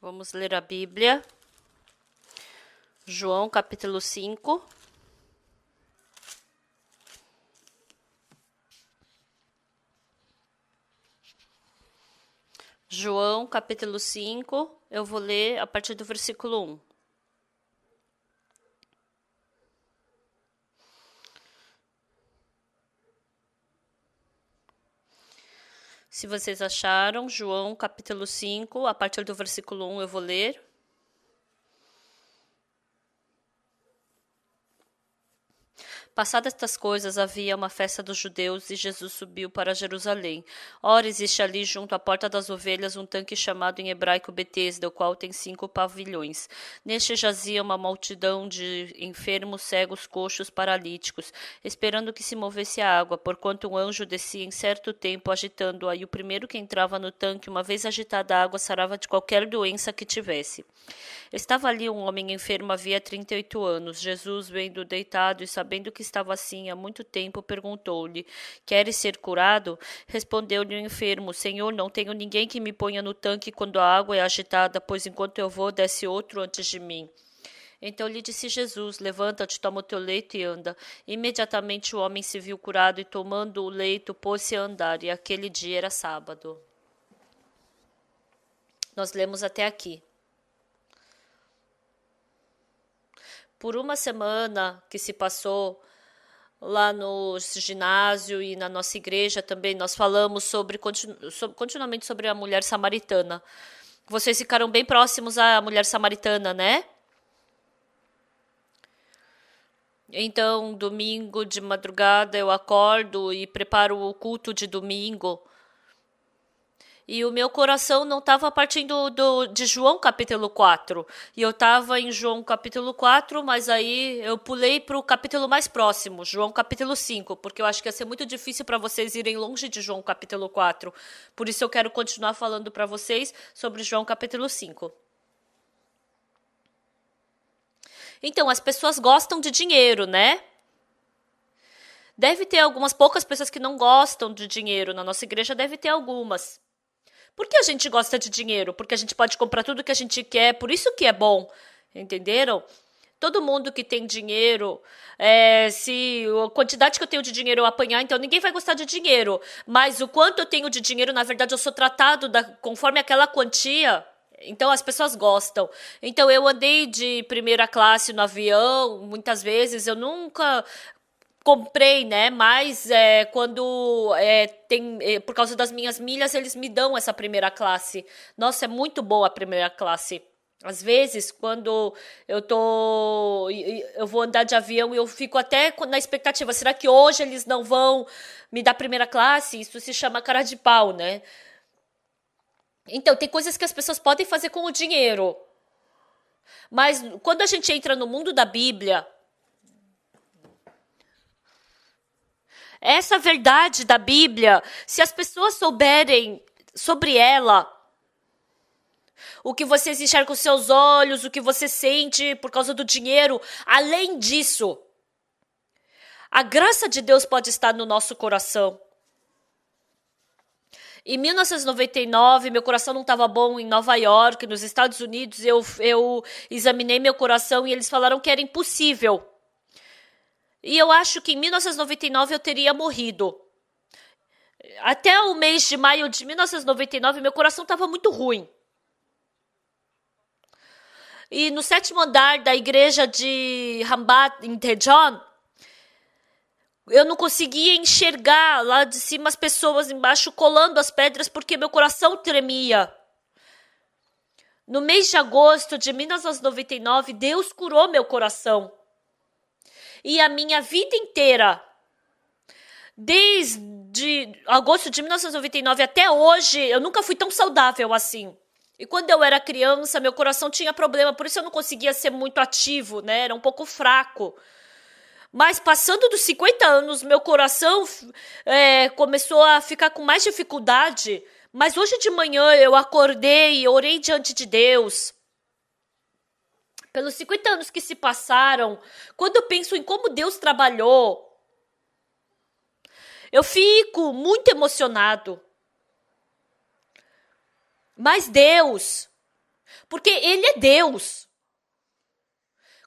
Vamos ler a Bíblia. João, capítulo 5. João, capítulo 5, eu vou ler a partir do versículo 1. Se vocês acharam, João, capítulo 5, a partir do versículo 1 eu vou ler. Passadas estas coisas, havia uma festa dos judeus e Jesus subiu para Jerusalém. Ora, existe ali, junto à porta das ovelhas, um tanque chamado em hebraico Betesda, o qual tem 5 pavilhões. Neste jazia uma multidão de enfermos, cegos, coxos, paralíticos, esperando que se movesse a água, porquanto um anjo descia em certo tempo, agitando-a, e o primeiro que entrava no tanque, uma vez agitada a água, sarava de qualquer doença que tivesse. Estava ali um homem enfermo havia 38 anos. Jesus, vendo-o deitado e sabendo que estava assim há muito tempo, perguntou-lhe: Queres ser curado? Respondeu-lhe o enfermo: Senhor, não tenho ninguém que me ponha no tanque quando a água é agitada, pois enquanto eu vou, desce outro antes de mim. Então lhe disse Jesus: Levanta-te, toma o teu leito e anda. Imediatamente o homem se viu curado e, tomando o leito, pôs-se a andar. E aquele dia era sábado. Nós lemos até aqui. Por uma semana que se passou lá no ginásio e na nossa igreja também, nós falamos continuamente sobre a mulher samaritana. Vocês ficaram bem próximos à mulher samaritana, né? Então, domingo de madrugada eu acordo e preparo o culto de domingo. E o meu coração não estava partindo de João capítulo 4. E eu estava em João capítulo 4, mas aí eu pulei para o capítulo mais próximo, João capítulo 5, porque eu acho que ia ser muito difícil para vocês irem longe de João capítulo 4. Por isso eu quero continuar falando para vocês sobre João capítulo 5. Então, as pessoas gostam de dinheiro, né? Deve ter algumas poucas pessoas que não gostam de dinheiro. Na nossa igreja deve ter algumas. Por que a gente gosta de dinheiro? Porque a gente pode comprar tudo que a gente quer, por isso que é bom, entenderam? Todo mundo que tem dinheiro, se a quantidade que eu tenho de dinheiro eu apanhar, então ninguém vai gostar de dinheiro. Mas o quanto eu tenho de dinheiro, na verdade, eu sou tratado conforme aquela quantia. Então as pessoas gostam. Então eu andei de primeira classe no avião, muitas vezes, eu nunca comprei, né? Mas quando por causa das minhas milhas, eles me dão essa primeira classe. Nossa, é muito boa a primeira classe. Às vezes, quando eu vou andar de avião, eu fico até na expectativa. Será que hoje eles não vão me dar primeira classe? Isso se chama cara de pau, né? Então, tem coisas que as pessoas podem fazer com o dinheiro. Mas quando a gente entra no mundo da Bíblia, essa verdade da Bíblia, se as pessoas souberem sobre ela, o que vocês enxergam com seus olhos, o que você sente por causa do dinheiro, além disso, a graça de Deus pode estar no nosso coração. Em 1999, meu coração não estava bom em Nova York, nos Estados Unidos, eu examinei meu coração e eles falaram que era impossível. E eu acho que em 1999 eu teria morrido. Até o mês de maio de 1999, meu coração estava muito ruim. E no 7º andar da igreja de Hambat, em Daejeon, eu não conseguia enxergar lá de cima as pessoas embaixo colando as pedras porque meu coração tremia. No mês de agosto de 1999, Deus curou meu coração. E a minha vida inteira, desde agosto de 1999 até hoje, eu nunca fui tão saudável assim. E quando eu era criança, meu coração tinha problema, por isso eu não conseguia ser muito ativo, né? Era um pouco fraco. Mas passando dos 50 anos, meu coração começou a ficar com mais dificuldade. Mas hoje de manhã eu acordei e orei diante de Deus. Pelos 50 anos que se passaram, quando eu penso em como Deus trabalhou, eu fico muito emocionado. Mas Deus Porque Ele é Deus.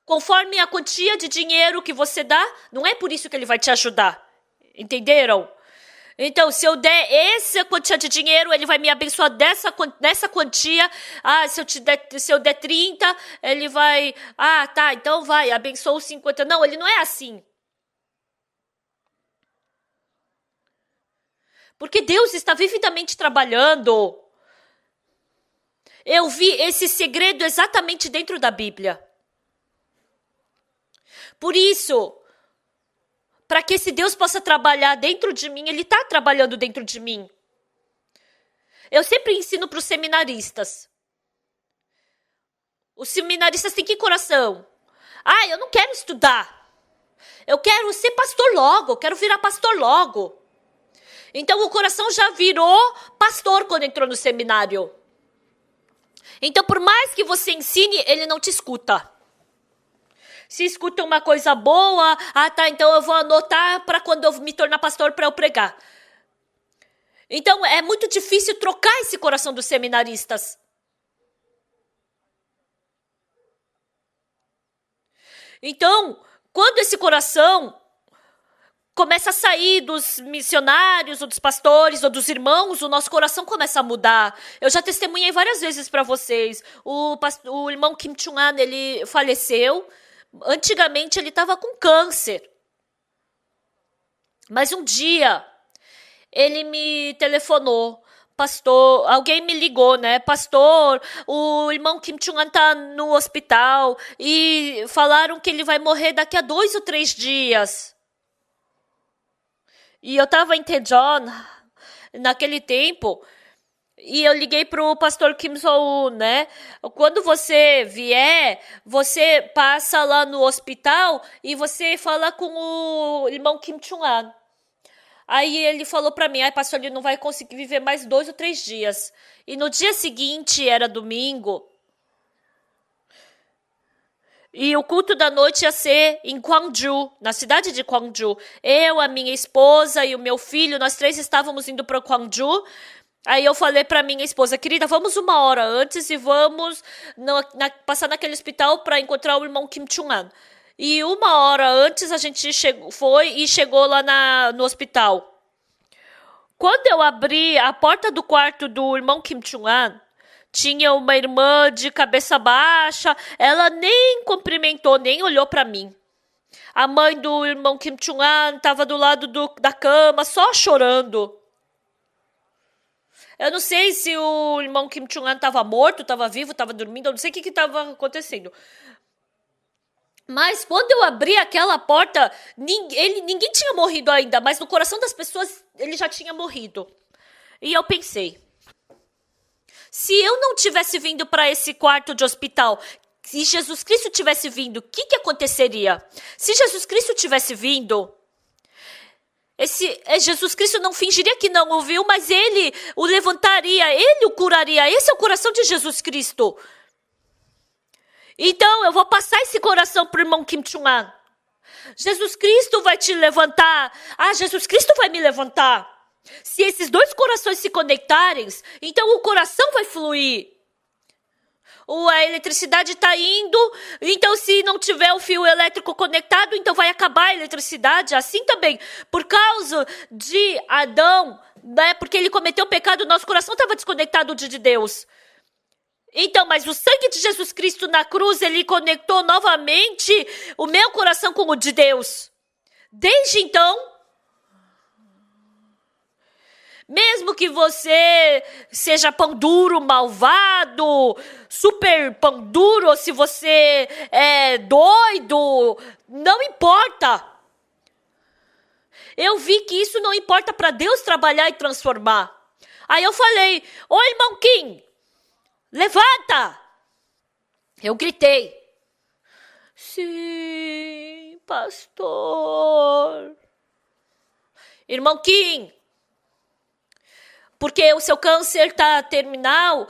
Conforme a quantia de dinheiro que você dá, não é por isso que Ele vai te ajudar. Entenderam? Então, se eu der essa quantia de dinheiro, Ele vai me abençoar nessa quantia. Ah, se eu der 30, Ele vai... Ah, tá, então vai, abençoa os 50. Não, Ele não é assim. Porque Deus está vividamente trabalhando. Eu vi esse segredo exatamente dentro da Bíblia. Por isso, para que esse Deus possa trabalhar dentro de mim, Ele está trabalhando dentro de mim. Eu sempre ensino para os seminaristas. Os seminaristas têm que coração? Ah, eu não quero estudar. Eu quero ser pastor logo, eu quero virar pastor logo. Então o coração já virou pastor quando entrou no seminário. Então por mais que você ensine, ele não te escuta. Se escuta uma coisa boa, ah tá, então eu vou anotar para quando eu me tornar pastor para eu pregar. Então é muito difícil trocar esse coração dos seminaristas. Então, quando esse coração começa a sair dos missionários, ou dos pastores, ou dos irmãos, o nosso coração começa a mudar. Eu já testemunhei várias vezes para vocês. O irmão Kim Chung-an, ele faleceu. Antigamente ele estava com câncer. Mas um dia, ele me telefonou. Pastor, alguém me ligou, né? Pastor, o irmão Kim Chung-an tá no hospital e falaram que ele vai morrer daqui a 2 ou 3 dias. E eu tava em Daejeon naquele tempo e eu liguei pro pastor Kim So-un, né? Quando você vier, você passa lá no hospital e você fala com o irmão Kim Chung-an. Aí ele falou pra mim, pastor, ele não vai conseguir viver mais 2 ou 3 dias. E no dia seguinte, era domingo, e o culto da noite ia ser em Gwangju, na cidade de Gwangju. Eu, a minha esposa e o meu filho, nós 3 estávamos indo para Gwangju. Aí eu falei para minha esposa, querida, vamos 1 hora antes e vamos passar naquele hospital para encontrar o irmão Kim Chung-an. E 1 hora antes a gente chegou lá no hospital. Quando eu abri a porta do quarto do irmão Kim Chung-an, tinha uma irmã de cabeça baixa, ela nem cumprimentou, nem olhou para mim. A mãe do irmão Kim Chung-an estava do lado da cama, só chorando. Eu não sei se o irmão Kim Chung-an estava morto, estava vivo, estava dormindo, eu não sei o que estava acontecendo. Mas quando eu abri aquela porta, ninguém tinha morrido ainda, mas no coração das pessoas ele já tinha morrido. E eu pensei, se eu não tivesse vindo para esse quarto de hospital, se Jesus Cristo tivesse vindo, o que aconteceria? Se Jesus Cristo tivesse vindo, Jesus Cristo não fingiria que não ouviu, mas ele o levantaria, ele o curaria. Esse é o coração de Jesus Cristo. Então eu vou passar esse coração para o irmão Kim Chung-an. Jesus Cristo vai te levantar. Ah, Jesus Cristo vai me levantar. Se esses 2 corações se conectarem, então o coração vai fluir. A eletricidade está indo, então se não tiver o fio elétrico conectado, então vai acabar a eletricidade. Assim também, por causa de Adão, né, porque ele cometeu o pecado, nosso coração estava desconectado de Deus. Então, mas o sangue de Jesus Cristo na cruz, ele conectou novamente o meu coração com o de Deus. Desde então, mesmo que você seja pão duro, malvado, super pão duro, ou se você é doido, não importa. Eu vi que isso não importa para Deus trabalhar e transformar. Aí eu falei, ô irmão Kim, levanta! Eu gritei. Sim, pastor. Irmão Kim, porque o seu câncer está terminal,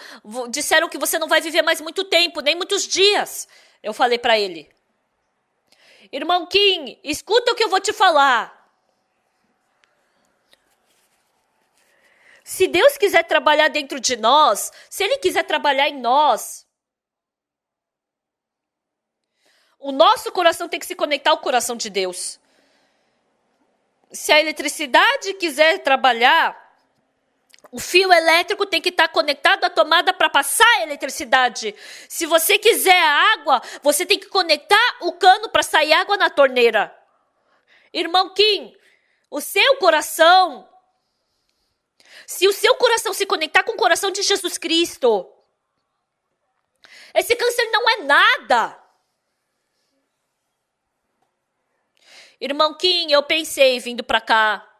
disseram que você não vai viver mais muito tempo, nem muitos dias. Eu falei para ele. Irmão Kim, escuta o que eu vou te falar. Se Deus quiser trabalhar dentro de nós, se Ele quiser trabalhar em nós, O nosso coração tem que se conectar ao coração de Deus. Se a eletricidade quiser trabalhar, o fio elétrico tem que estar conectado à tomada para passar a eletricidade. Se você quiser a água, você tem que conectar o cano para sair água na torneira. Irmão Kim, o seu coração, se o seu coração se conectar com o coração de Jesus Cristo, esse câncer não é nada. Irmão Kim, eu pensei vindo para cá.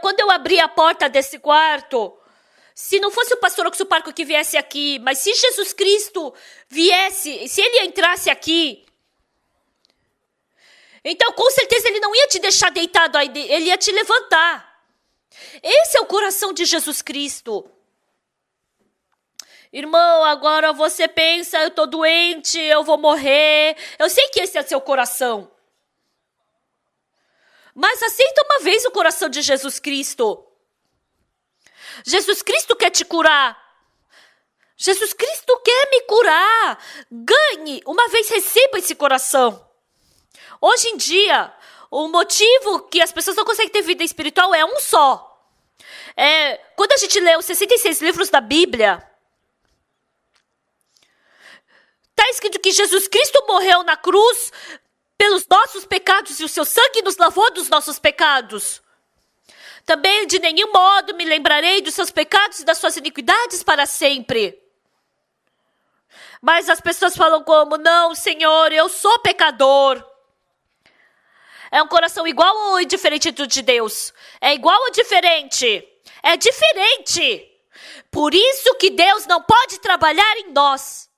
Quando eu abri a porta desse quarto, se não fosse o pastor Oxo Parco que viesse aqui, mas se Jesus Cristo viesse, se ele entrasse aqui, então com certeza ele não ia te deixar deitado aí, ele ia te levantar. Esse é o coração de Jesus Cristo. Irmão, agora você pensa, eu tô doente, eu vou morrer. Eu sei que esse é seu coração. Mas aceita uma vez o coração de Jesus Cristo. Jesus Cristo quer te curar. Jesus Cristo quer me curar. Ganhe, uma vez receba esse coração. Hoje em dia, o motivo que as pessoas não conseguem ter vida espiritual é um só. Quando a gente lê os 66 livros da Bíblia, está escrito que Jesus Cristo morreu na cruz pelos nossos pecados e o seu sangue nos lavou dos nossos pecados. Também de nenhum modo me lembrarei dos seus pecados e das suas iniquidades para sempre. Mas as pessoas falam como, não, Senhor, eu sou pecador. É um coração igual ou diferente do de Deus? É igual ou diferente? É diferente. Por isso que Deus não pode trabalhar em nós.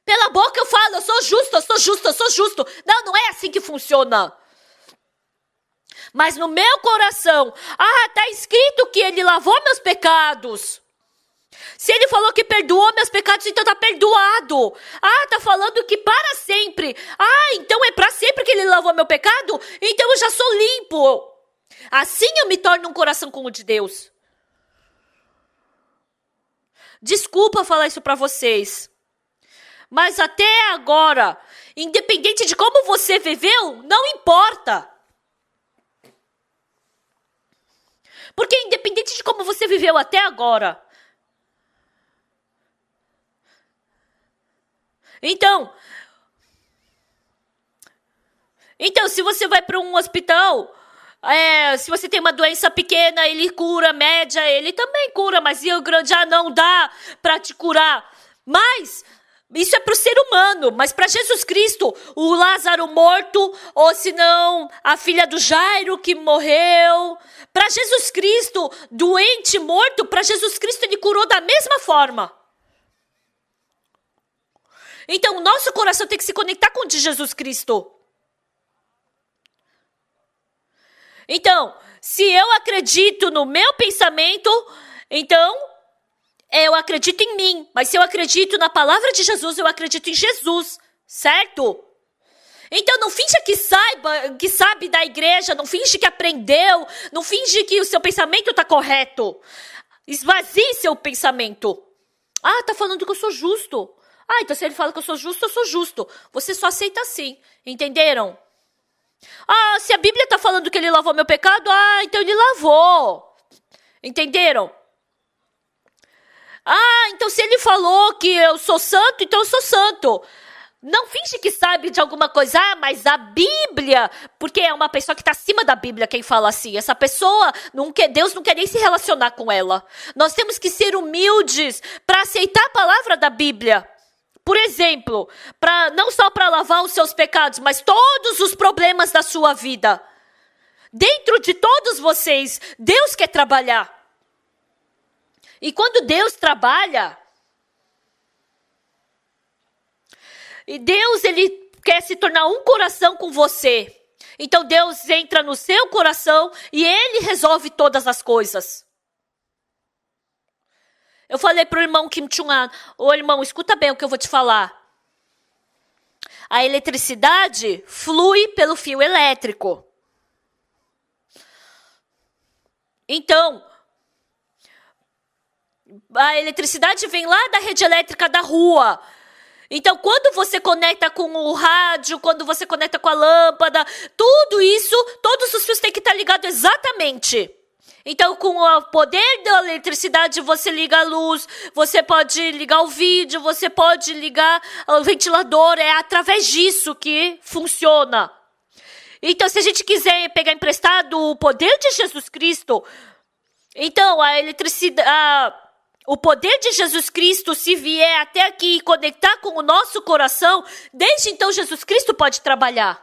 Pela boca eu falo, eu sou justo, eu sou justo, eu sou justo. Não, não é assim que funciona. Mas no meu coração, está escrito que ele lavou meus pecados. Se ele falou que perdoou meus pecados, então está perdoado. Está falando que para sempre. Então é para sempre que ele lavou meu pecado? Então eu já sou limpo. Assim eu me torno um coração como o de Deus. Desculpa falar isso para vocês. Mas até agora, independente de como você viveu, não importa. Porque independente de como você viveu até agora. Então, se você vai para um hospital, se você tem uma doença pequena, ele cura, média, ele também cura, mas e o grande já não dá para te curar. Mas isso é para o ser humano, mas para Jesus Cristo, o Lázaro morto, ou se não, a filha do Jairo que morreu, para Jesus Cristo, doente, morto, para Jesus Cristo ele curou da mesma forma. Então o nosso coração tem que se conectar com o de Jesus Cristo. Então, se eu acredito no meu pensamento, então eu acredito em mim, mas se eu acredito na palavra de Jesus, eu acredito em Jesus, certo? Então não finja que sabe da igreja, não finge que aprendeu, não finge que o seu pensamento está correto. Esvazie seu pensamento. Tá falando que eu sou justo. Então se ele fala que eu sou justo. Você só aceita assim, entenderam? Se a Bíblia está falando que ele lavou meu pecado, então ele lavou. Entenderam? Então se ele falou que eu sou santo, então eu sou santo. Não finge que sabe de alguma coisa, mas a Bíblia, porque é uma pessoa que está acima da Bíblia quem fala assim. Essa pessoa, Deus não quer nem se relacionar com ela. Nós temos que ser humildes para aceitar a palavra da Bíblia. Por exemplo, não só para lavar os seus pecados, mas todos os problemas da sua vida. Dentro de todos vocês, Deus quer trabalhar. E quando Deus trabalha, e Deus ele quer se tornar um coração com você. Então Deus entra no seu coração e ele resolve todas as coisas. Eu falei para o irmão Kim Chung-an, irmão, escuta bem o que eu vou te falar. A eletricidade flui pelo fio elétrico. Então, a eletricidade vem lá da rede elétrica da rua. Então, quando você conecta com o rádio, quando você conecta com a lâmpada, tudo isso, todos os fios têm que estar ligados exatamente. Então, com o poder da eletricidade, você liga a luz, você pode ligar o vídeo, você pode ligar o ventilador. É através disso que funciona. Então, se a gente quiser pegar emprestado o poder de Jesus Cristo, então a eletricidade, o poder de Jesus Cristo, se vier até aqui e conectar com o nosso coração, desde então Jesus Cristo pode trabalhar.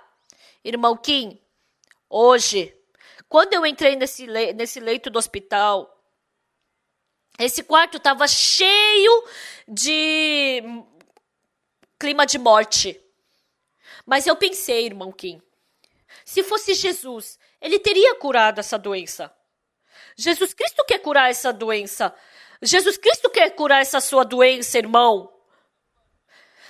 Irmão Kim, hoje, quando eu entrei nesse leito do hospital, esse quarto estava cheio de clima de morte. Mas eu pensei, irmão Kim, se fosse Jesus, ele teria curado essa doença. Jesus Cristo quer curar essa doença. Jesus Cristo quer curar essa sua doença, irmão.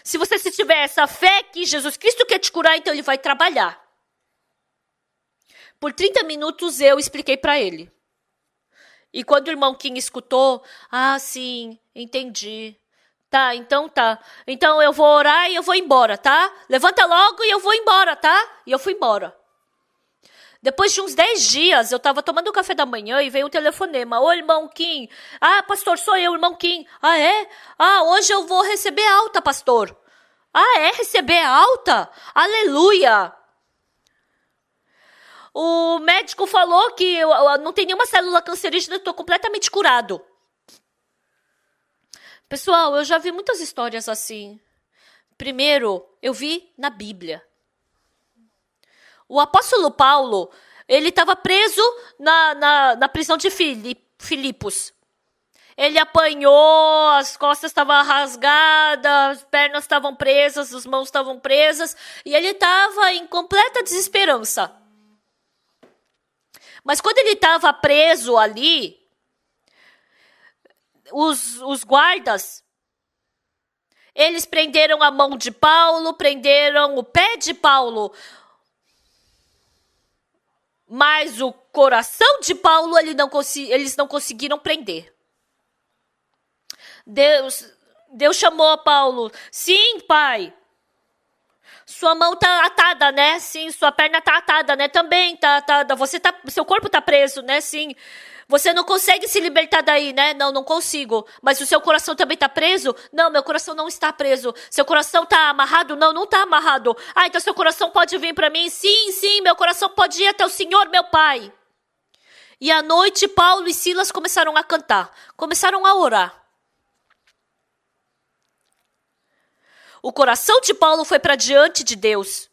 Se você tiver essa fé que Jesus Cristo quer te curar, então ele vai trabalhar. Por 30 minutos eu expliquei para ele. E quando o irmão Kim escutou, sim, entendi. Tá. Então eu vou orar e eu vou embora, tá? Levanta logo e eu vou embora, tá? E eu fui embora. Depois de uns 10 dias, eu estava tomando café da manhã e veio um telefonema. Ô, irmão Kim. Pastor, sou eu, irmão Kim. É? Hoje eu vou receber alta, pastor. É? Receber alta? Aleluia! O médico falou que eu não tenho nenhuma célula cancerígena, eu estou completamente curado. Pessoal, eu já vi muitas histórias assim. Primeiro, eu vi na Bíblia. O apóstolo Paulo, ele estava preso na prisão de Filipos. Ele apanhou, as costas estavam rasgadas, as pernas estavam presas, as mãos estavam presas, e ele estava em completa desesperança. Mas quando ele estava preso ali, os guardas, eles prenderam a mão de Paulo, prenderam o pé de Paulo, mas o coração de Paulo eles não conseguiram prender. Deus chamou a Paulo. Sim, pai. Sua mão tá atada, né? Sim, sua perna tá atada, né? Também tá atada. Seu corpo tá preso, né? Sim. Você não consegue se libertar daí, né? Não consigo. Mas o seu coração também tá preso? Não, meu coração não está preso. Seu coração tá amarrado? Não tá amarrado. Então seu coração pode vir para mim? Sim, meu coração pode ir até o Senhor, meu pai. E à noite, Paulo e Silas começaram a cantar. Começaram a orar. O coração de Paulo foi para diante de Deus.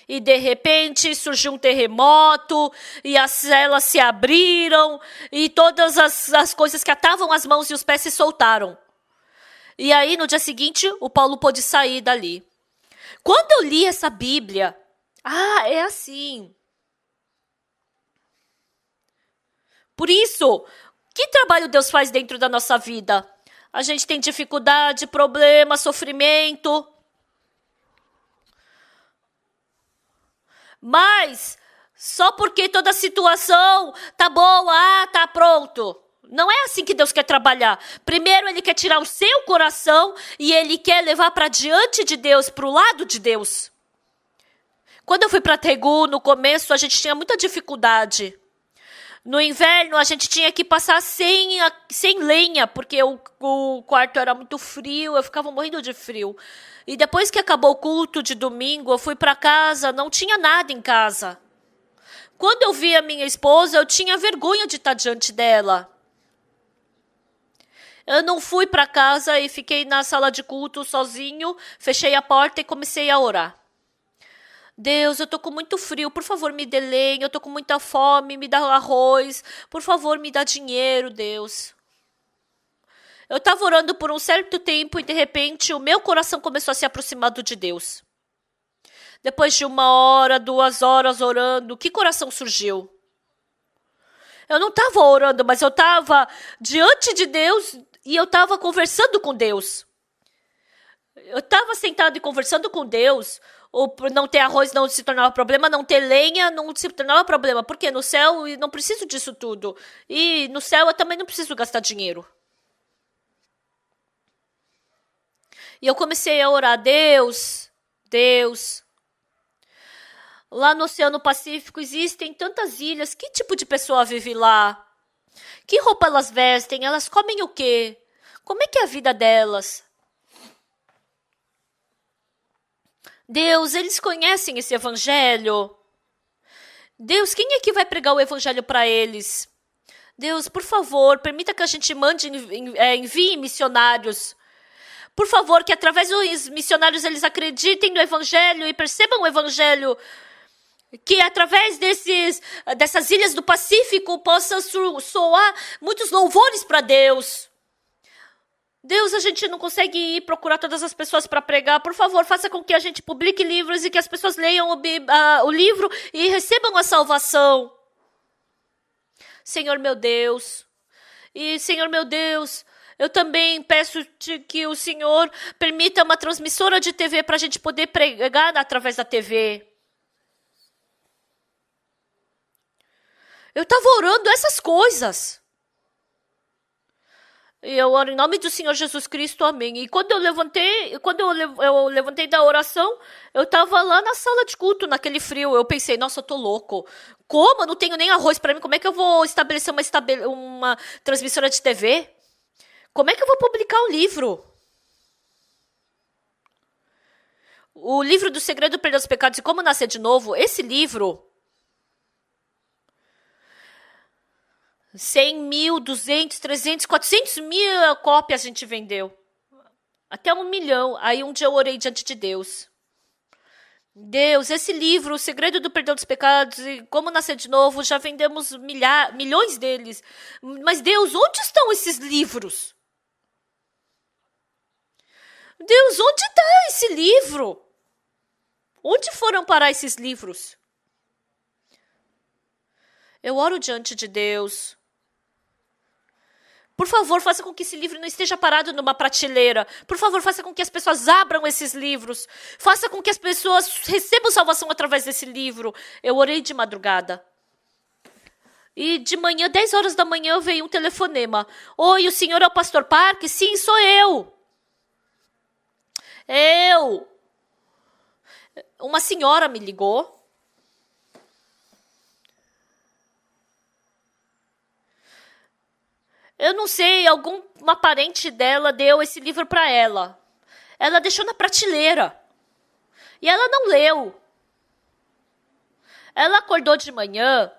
E de repente surgiu um terremoto, e as celas se abriram, e todas as coisas que atavam as mãos e os pés se soltaram. E aí, no dia seguinte, o Paulo pôde sair dali. Quando eu li essa Bíblia, é assim. Por isso, que trabalho Deus faz dentro da nossa vida? A gente tem dificuldade, problema, sofrimento. Mas, só porque toda situação tá boa, tá pronto. Não é assim que Deus quer trabalhar. Primeiro, Ele quer tirar o seu coração e Ele quer levar para diante de Deus, para o lado de Deus. Quando eu fui para Tegu, no começo, a gente tinha muita dificuldade. No inverno, a gente tinha que passar sem lenha, porque o quarto era muito frio, eu ficava morrendo de frio. E depois que acabou o culto de domingo, eu fui para casa, não tinha nada em casa. Quando eu vi a minha esposa, eu tinha vergonha de estar diante dela. Eu não fui para casa e fiquei na sala de culto sozinho, fechei a porta e comecei a orar. Deus, eu tô com muito frio, por favor me dê lenha, eu tô com muita fome, me dá arroz, por favor me dá dinheiro, Deus. Eu estava orando por um certo tempo e de repente o meu coração começou a se aproximar do de Deus. Depois de 1 hora, 2 horas orando, que coração surgiu? Eu não estava orando, mas eu estava diante de Deus e eu estava conversando com Deus. Eu estava sentado e conversando com Deus. Ou não ter arroz não se tornava problema, não ter lenha não se tornava problema. Porque no céu eu não preciso disso tudo. E no céu eu também não preciso gastar dinheiro. E eu comecei a orar, Deus, lá no Oceano Pacífico existem tantas ilhas, que tipo de pessoa vive lá? Que roupa elas vestem? Elas comem o quê? Como é que é a vida delas? Deus, eles conhecem esse evangelho? Deus, quem é que vai pregar o evangelho para eles? Deus, por favor, permita que a gente envie missionários. Por favor, que através dos missionários eles acreditem no evangelho e percebam o evangelho. Que através dessas ilhas do Pacífico possa soar muitos louvores para Deus. Deus, a gente não consegue ir procurar todas as pessoas para pregar. Por favor, faça com que a gente publique livros e que as pessoas leiam o livro e recebam a salvação. Senhor meu Deus. E, Senhor meu Deus, eu também peço que o Senhor permita uma transmissora de TV para a gente poder pregar através da TV. Eu estava orando essas coisas. E eu oro em nome do Senhor Jesus Cristo, amém. E quando eu levantei da oração, eu estava lá na sala de culto, naquele frio. Eu pensei, nossa, eu tô louco. Como? Eu não tenho nem arroz para mim. Como é que eu vou estabelecer uma transmissora de TV? Como é que eu vou publicar um livro? O livro do Segredo do Perdão dos Pecados e Como Nascer de Novo, esse livro... 100 mil, 200, 300, 400 mil cópias a gente vendeu. Até 1 milhão. Aí um dia eu orei diante de Deus. Deus, esse livro, O Segredo do Perdão dos Pecados e Como Nascer de Novo, já vendemos milhões deles. Mas Deus, onde estão esses livros? Deus, onde está esse livro? Onde foram parar esses livros? Eu oro diante de Deus. Por favor, faça com que esse livro não esteja parado numa prateleira. Por favor, faça com que as pessoas abram esses livros. Faça com que as pessoas recebam salvação através desse livro. Eu orei de madrugada. E de manhã, 10 horas da manhã, veio um telefonema. Oi, o senhor é o pastor Parque? Sim, sou eu. Uma senhora me ligou. Eu não sei, uma parente dela deu esse livro para ela. Ela deixou na prateleira. E ela não leu. Ela acordou de manhã.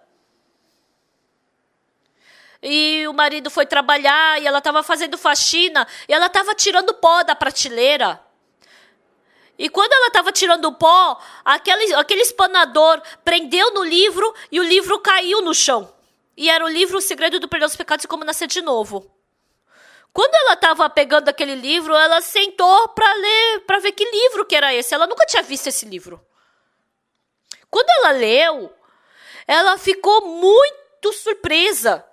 E o marido foi trabalhar e ela estava fazendo faxina. E ela estava tirando pó da prateleira. E quando ela estava tirando o pó, aquele espanador prendeu no livro e o livro caiu no chão. E era o livro O Segredo do Perdão dos Pecados e Como Nascer de Novo. Quando ela estava pegando aquele livro, ela sentou para ler, para ver que livro que era esse. Ela nunca tinha visto esse livro. Quando ela leu, ela ficou muito surpresa.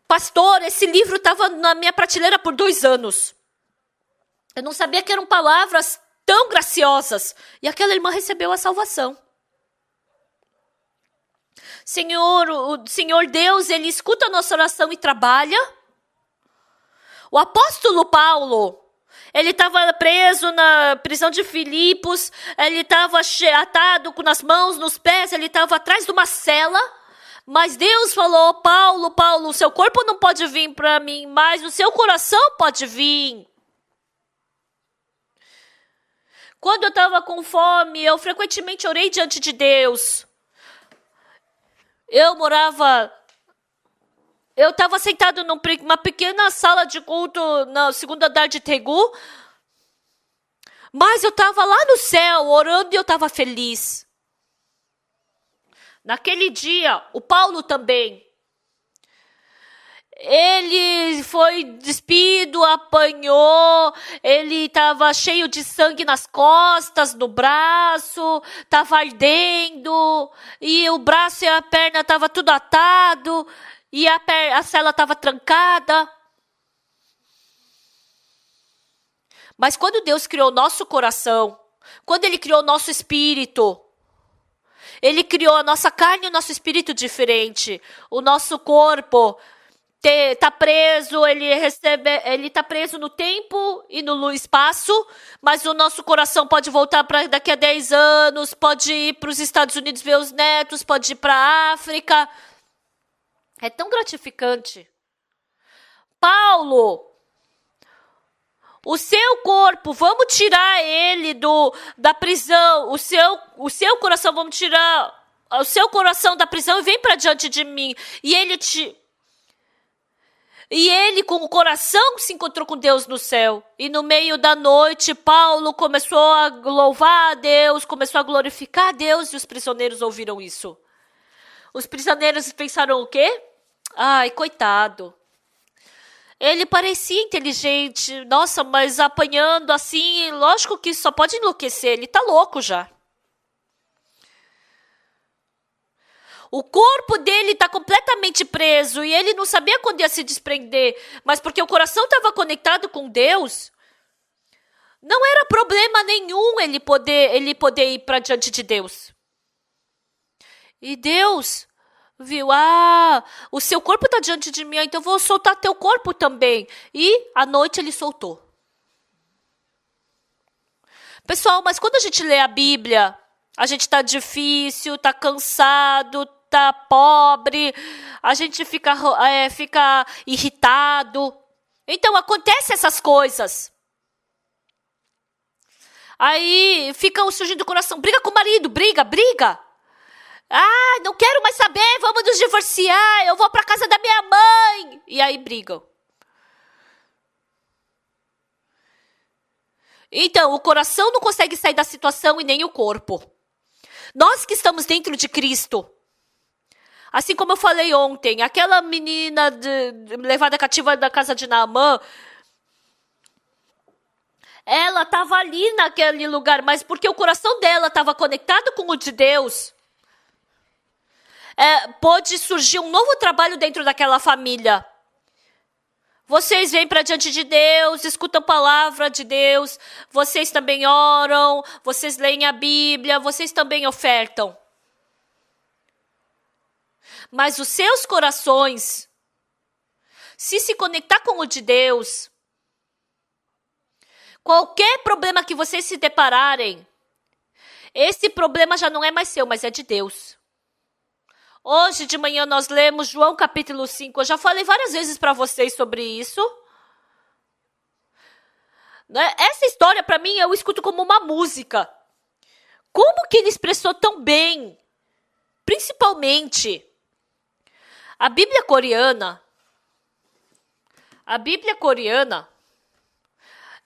Pastor, esse livro estava na minha prateleira por 2 anos. Eu não sabia que eram palavras tão graciosas. E aquela irmã recebeu a salvação. Senhor, o Senhor Deus, Ele escuta a nossa oração e trabalha. O apóstolo Paulo, ele estava preso na prisão de Filipos, ele estava atado nas mãos, nos pés, ele estava atrás de uma cela. Mas Deus falou, Paulo, o seu corpo não pode vir para mim, mas o seu coração pode vir. Quando eu estava com fome, eu frequentemente orei diante de Deus. Eu estava sentado numa pequena sala de culto no 2º andar de Tegu, mas eu estava lá no céu orando e eu estava feliz. Naquele dia, o Paulo também. Ele foi despido, apanhou, ele estava cheio de sangue nas costas, no braço, estava ardendo, e o braço e a perna estavam tudo atado, e a cela estava trancada. Mas quando Deus criou o nosso coração, quando Ele criou o nosso espírito, Ele criou a nossa carne e o nosso espírito diferente, o nosso corpo tá preso, ele tá preso no tempo e no espaço, mas o nosso coração pode voltar para daqui a 10 anos, pode ir para os Estados Unidos ver os netos, pode ir para a África. É tão gratificante. Paulo, o seu corpo, vamos tirar ele da prisão, o seu coração, vamos tirar o seu coração da prisão e vem para diante de mim. E ele, com o coração, se encontrou com Deus no céu. E no meio da noite, Paulo começou a louvar a Deus, começou a glorificar a Deus, e os prisioneiros ouviram isso. Os prisioneiros pensaram o quê? Ai, coitado. Ele parecia inteligente. Nossa, mas apanhando assim, lógico que só pode enlouquecer. Ele tá louco já. O corpo dele está completamente preso e ele não sabia quando ia se desprender. Mas porque o coração estava conectado com Deus, não era problema nenhum ele poder ir para diante de Deus. E Deus viu, o seu corpo está diante de mim, então eu vou soltar teu corpo também. E à noite ele soltou. Pessoal, mas quando a gente lê a Bíblia, a gente está difícil, está cansado, tá pobre, a gente fica irritado. Então, acontecem essas coisas. Aí, fica surgindo do coração, briga com o marido, briga. Não quero mais saber, vamos nos divorciar, eu vou para casa da minha mãe. E aí, brigam. Então, o coração não consegue sair da situação e nem o corpo. Nós que estamos dentro de Cristo, assim como eu falei ontem, aquela menina levada cativa da casa de Naamã, ela estava ali naquele lugar, mas porque o coração dela estava conectado com o de Deus, pôde surgir um novo trabalho dentro daquela família. Vocês vêm para diante de Deus, escutam a palavra de Deus, vocês também oram, vocês leem a Bíblia, vocês também ofertam. Mas os seus corações, se conectar com o de Deus, qualquer problema que vocês se depararem, esse problema já não é mais seu, mas é de Deus. Hoje de manhã nós lemos João capítulo 5. Eu já falei várias vezes para vocês sobre isso. Essa história, para mim, eu escuto como uma música. Como que ele expressou tão bem? Principalmente, a Bíblia coreana,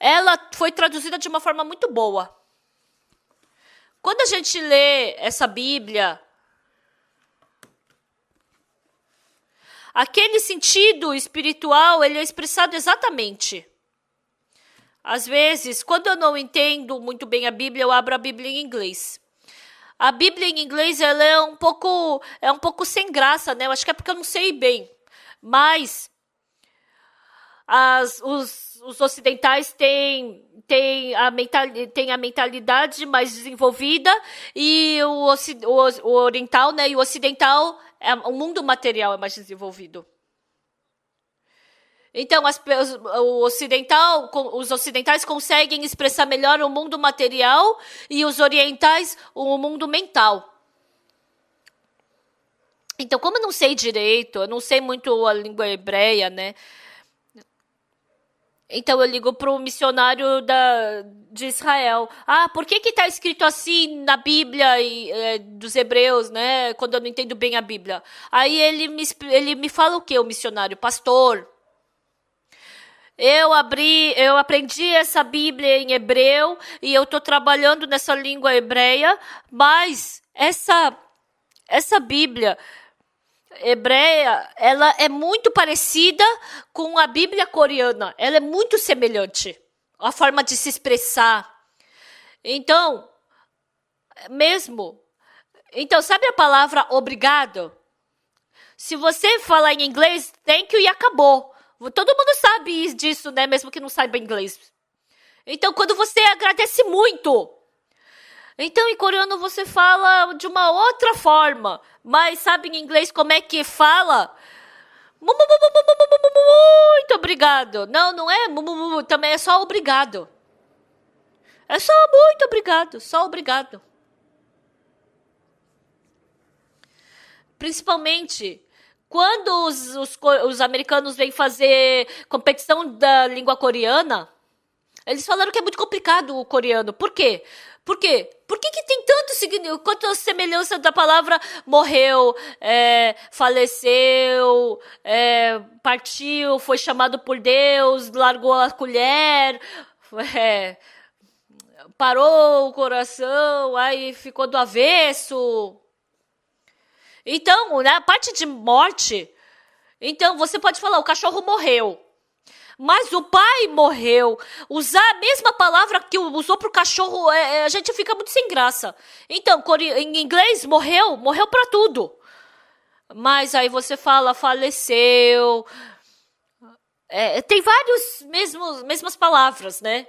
ela foi traduzida de uma forma muito boa. Quando a gente lê essa Bíblia, aquele sentido espiritual, ele é expressado exatamente. Às vezes, quando eu não entendo muito bem a Bíblia, eu abro a Bíblia em inglês. A Bíblia em inglês, ela é um pouco sem graça, né? Eu acho que é porque eu não sei bem. Mas os ocidentais têm a mentalidade mais desenvolvida e o oriental, né? E o ocidental, o mundo material é mais desenvolvido. Então, os ocidentais conseguem expressar melhor o mundo material e os orientais o mundo mental. Então, como eu não sei direito, eu não sei muito a língua hebreia, né? Então, eu ligo para o missionário de Israel. Por que está escrito assim na Bíblia dos hebreus, né? Quando eu não entendo bem a Bíblia. Aí ele me fala o quê, o missionário? Pastor, eu aprendi essa Bíblia em hebreu e eu estou trabalhando nessa língua hebreia, mas essa Bíblia hebreia, ela é muito parecida com a Bíblia coreana. Ela é muito semelhante, a forma de se expressar. Então, sabe a palavra obrigado? Se você falar em inglês, thank you e acabou. Todo mundo sabe disso, né? Mesmo que não saiba inglês. Então, quando você agradece muito. Então, em coreano você fala de uma outra forma. Mas sabe em inglês como é que fala? Muito obrigado. Não, não é também é só obrigado. É só muito obrigado, só obrigado. Principalmente quando os americanos vêm fazer competição da língua coreana, eles falaram que é muito complicado o coreano. Por quê? Por quê? Por que tem tanto significado, quanta semelhança da palavra morreu, faleceu, partiu, foi chamado por Deus, largou a colher, parou o coração, aí ficou do avesso. Então, na parte de morte, então você pode falar, o cachorro morreu. Mas o pai morreu. Usar a mesma palavra que usou pro cachorro, a gente fica muito sem graça. Então, em inglês, morreu pra tudo. Mas aí você fala, faleceu. Tem mesmas palavras, né?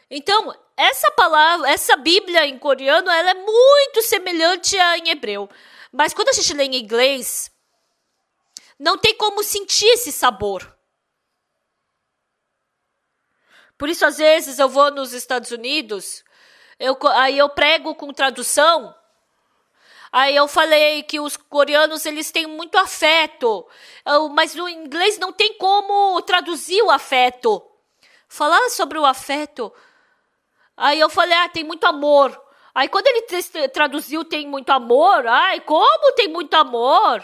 Então, essa palavra, essa Bíblia em coreano, ela é muito semelhante à em hebreu. Mas quando a gente lê em inglês, não tem como sentir esse sabor. Por isso, às vezes, eu vou nos Estados Unidos, aí eu prego com tradução, aí eu falei que os coreanos, eles têm muito afeto, mas no inglês não tem como traduzir o afeto. Falar sobre o afeto, aí eu falei, tem muito amor. Aí quando ele traduziu tem muito amor, como tem muito amor?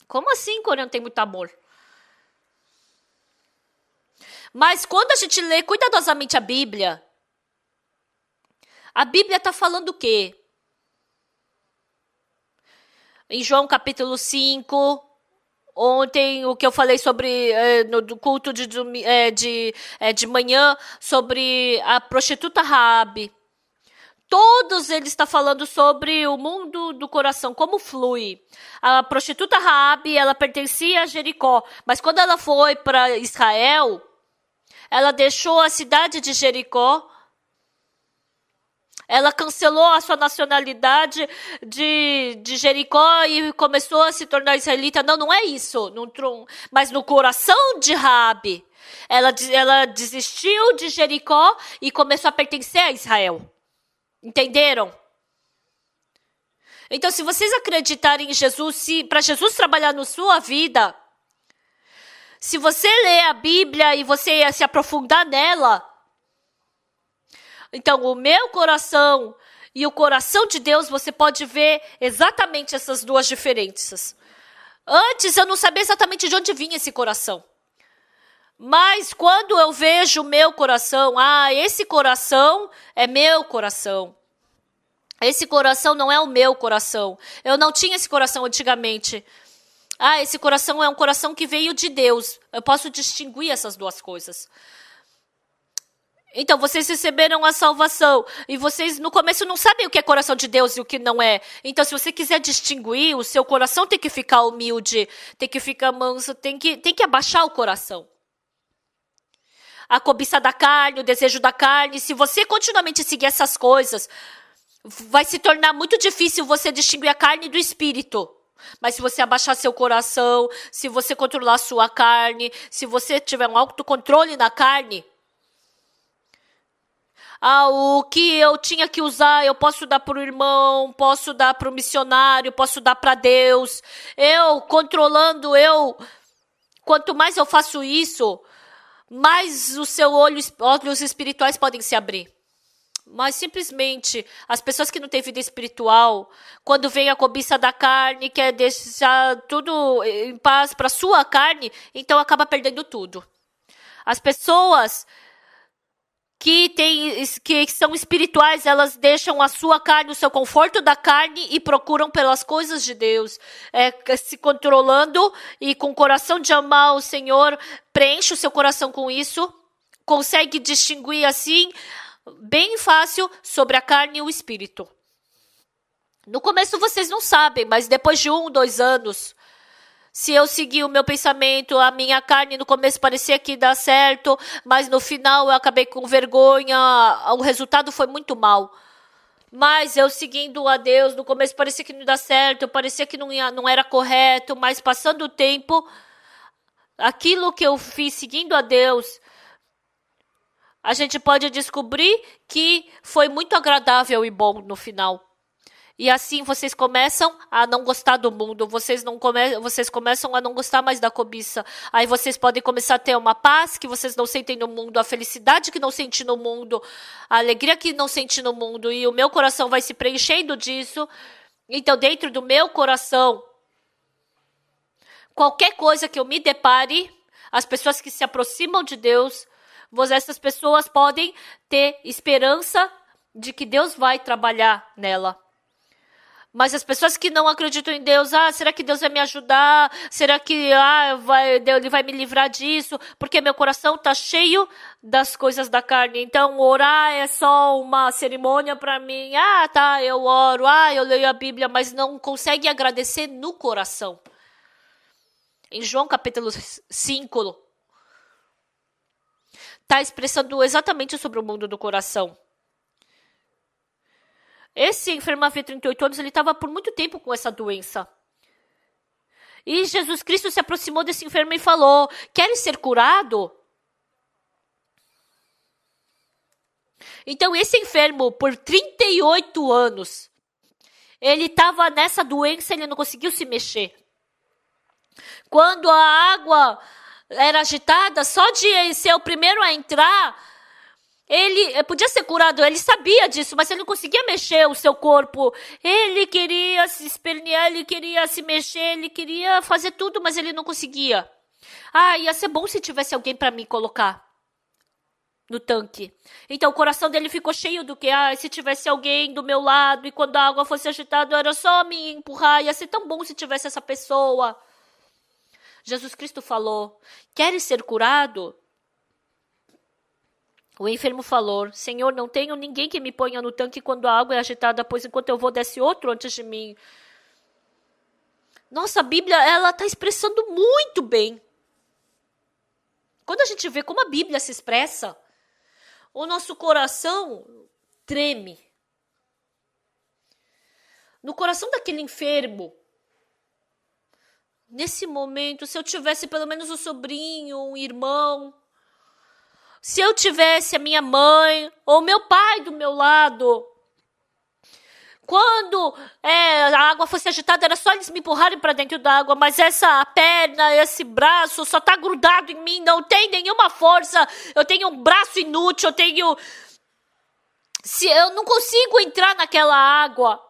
Como assim coreano tem muito amor? Mas quando a gente lê cuidadosamente a Bíblia está falando o quê? Em João capítulo 5, ontem o que eu falei sobre, no culto de manhã, sobre a prostituta Raabe. Todos eles estão falando sobre o mundo do coração, como flui. A prostituta Raabe, ela pertencia a Jericó, mas quando ela foi para Israel, ela deixou a cidade de Jericó, ela cancelou a sua nacionalidade de Jericó e começou a se tornar israelita. Não é isso. Mas no coração de Raabe, ela desistiu de Jericó e começou a pertencer a Israel. Entenderam? Então, se vocês acreditarem em Jesus, para Jesus trabalhar na sua vida, se você ler a Bíblia e você se aprofundar nela, então o meu coração e o coração de Deus, você pode ver exatamente essas duas diferenças. Antes eu não sabia exatamente de onde vinha esse coração. Mas quando eu vejo o meu coração, esse coração é meu coração. Esse coração não é o meu coração. Eu não tinha esse coração antigamente. Esse coração é um coração que veio de Deus. Eu posso distinguir essas duas coisas. Então, vocês receberam a salvação. E vocês, no começo, não sabem o que é coração de Deus e o que não é. Então, se você quiser distinguir, o seu coração tem que ficar humilde, tem que ficar manso, tem que abaixar o coração. A cobiça da carne, o desejo da carne. Se você continuamente seguir essas coisas, vai se tornar muito difícil você distinguir a carne do espírito. Mas se você abaixar seu coração, se você controlar a sua carne, se você tiver um autocontrole na carne, o que eu tinha que usar, eu posso dar para o irmão, posso dar para o missionário, posso dar para Deus. Quanto mais eu faço isso, mais os seus olhos espirituais podem se abrir. Mas simplesmente, as pessoas que não têm vida espiritual, quando vem a cobiça da carne, quer deixar tudo em paz para a sua carne, então acaba perdendo tudo. As pessoas que são espirituais, elas deixam a sua carne, o seu conforto da carne e procuram pelas coisas de Deus, se controlando e com o coração de amar o Senhor, preenche o seu coração com isso, consegue distinguir assim, bem fácil, sobre a carne e o espírito. No começo vocês não sabem, mas depois de 1, 2 anos, se eu seguir o meu pensamento, a minha carne no começo parecia que dá certo, mas no final eu acabei com vergonha, o resultado foi muito mal. Mas eu seguindo a Deus, no começo parecia que não ia dar certo, parecia que não era correto, mas passando o tempo, aquilo que eu fiz seguindo a Deus, a gente pode descobrir que foi muito agradável e bom no final. E assim vocês começam a não gostar do mundo, vocês começam a não gostar mais da cobiça. Aí vocês podem começar a ter uma paz que vocês não sentem no mundo, a felicidade que não sentem no mundo, a alegria que não sentem no mundo. E o meu coração vai se preenchendo disso. Então, dentro do meu coração, qualquer coisa que eu me depare, as pessoas que se aproximam de Deus, essas pessoas podem ter esperança de que Deus vai trabalhar nela. Mas as pessoas que não acreditam em Deus, será que Deus vai me ajudar? Será que Ele vai me livrar disso? Porque meu coração está cheio das coisas da carne. Então, orar é só uma cerimônia para mim. Tá, eu oro, eu leio a Bíblia, mas não consegue agradecer no coração. Em João capítulo 5, está expressando exatamente sobre o mundo do coração. Esse enfermo havia 38 anos, ele estava por muito tempo com essa doença. E Jesus Cristo se aproximou desse enfermo e falou: queres ser curado? Então, esse enfermo, por 38 anos, ele estava nessa doença, ele não conseguiu se mexer. Quando a água era agitada, só de ser o primeiro a entrar, ele podia ser curado, ele sabia disso, mas ele não conseguia mexer o seu corpo. Ele queria se espernear, ele queria se mexer, ele queria fazer tudo, mas ele não conseguia. Ia ser bom se tivesse alguém para me colocar no tanque. Então o coração dele ficou cheio do que? Se tivesse alguém do meu lado e quando a água fosse agitada, era só me empurrar. Ia ser tão bom se tivesse essa pessoa. Jesus Cristo falou: queres ser curado? O enfermo falou: Senhor, não tenho ninguém que me ponha no tanque quando a água é agitada, pois enquanto eu vou desce outro antes de mim. Nossa, a Bíblia, ela está expressando muito bem. Quando a gente vê como a Bíblia se expressa, o nosso coração treme. No coração daquele enfermo, nesse momento, se eu tivesse pelo menos um sobrinho, um irmão, se eu tivesse a minha mãe ou meu pai do meu lado, quando a água fosse agitada, era só eles me empurrarem para dentro da água, mas essa perna, esse braço só está grudado em mim, não tem nenhuma força, eu tenho um braço inútil, eu não consigo entrar naquela água.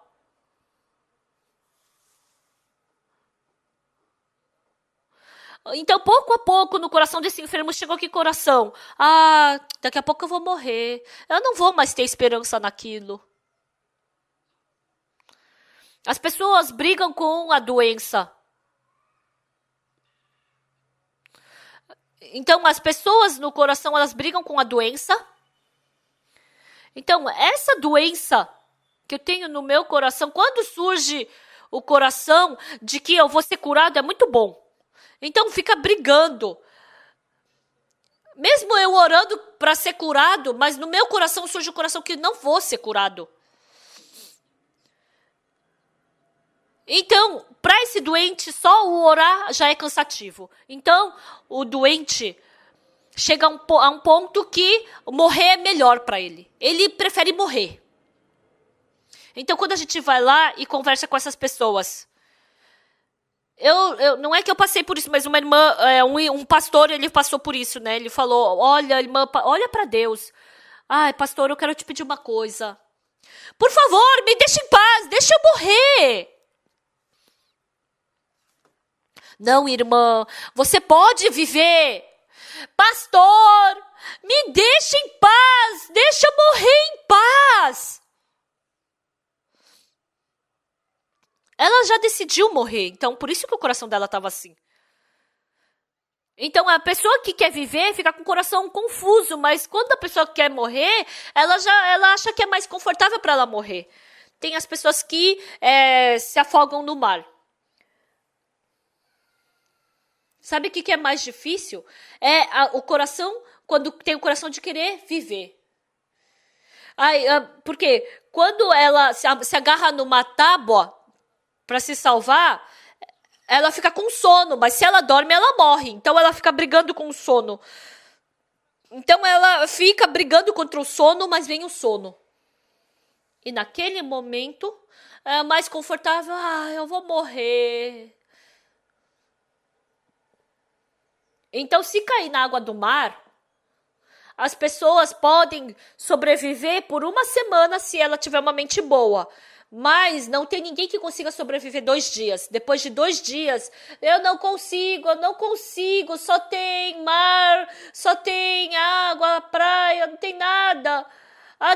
Então, pouco a pouco, no coração desse enfermo chegou que coração? Daqui a pouco eu vou morrer. Eu não vou mais ter esperança naquilo. As pessoas brigam com a doença. Então, as pessoas no coração, elas brigam com a doença. Então, essa doença que eu tenho no meu coração, quando surge o coração de que eu vou ser curado, é muito bom. Então fica brigando. Mesmo eu orando para ser curado, mas no meu coração surge o coração que não vou ser curado. Então, para esse doente, só o orar já é cansativo. Então, o doente chega a um ponto que morrer é melhor para ele. Ele prefere morrer. Então, quando a gente vai lá e conversa com essas pessoas, não é que eu passei por isso, mas uma irmã, um pastor, ele passou por isso, né? Ele falou: olha, irmã, olha para Deus. Pastor, eu quero te pedir uma coisa. Por favor, me deixe em paz, deixa eu morrer. Não, irmã, você pode viver. Pastor, me deixe em paz, deixa eu morrer em paz. Ela já decidiu morrer, então por isso que o coração dela estava assim. Então a pessoa que quer viver fica com o coração confuso, mas quando a pessoa quer morrer, ela acha que é mais confortável para ela morrer. Tem as pessoas que se afogam no mar. Sabe o que é mais difícil? O coração, quando tem o coração de querer viver. Porque quando ela se agarra numa tábua para se salvar, ela fica com sono, mas se ela dorme, ela morre. Então ela fica brigando com o sono. Então ela fica brigando contra o sono, mas vem o sono. E naquele momento, é mais confortável. Eu vou morrer. Então, se cair na água do mar, as pessoas podem sobreviver por uma semana se ela tiver uma mente boa. Mas não tem ninguém que consiga sobreviver 2 dias. Depois de 2 dias, eu não consigo. Só tem mar, só tem água, praia, não tem nada.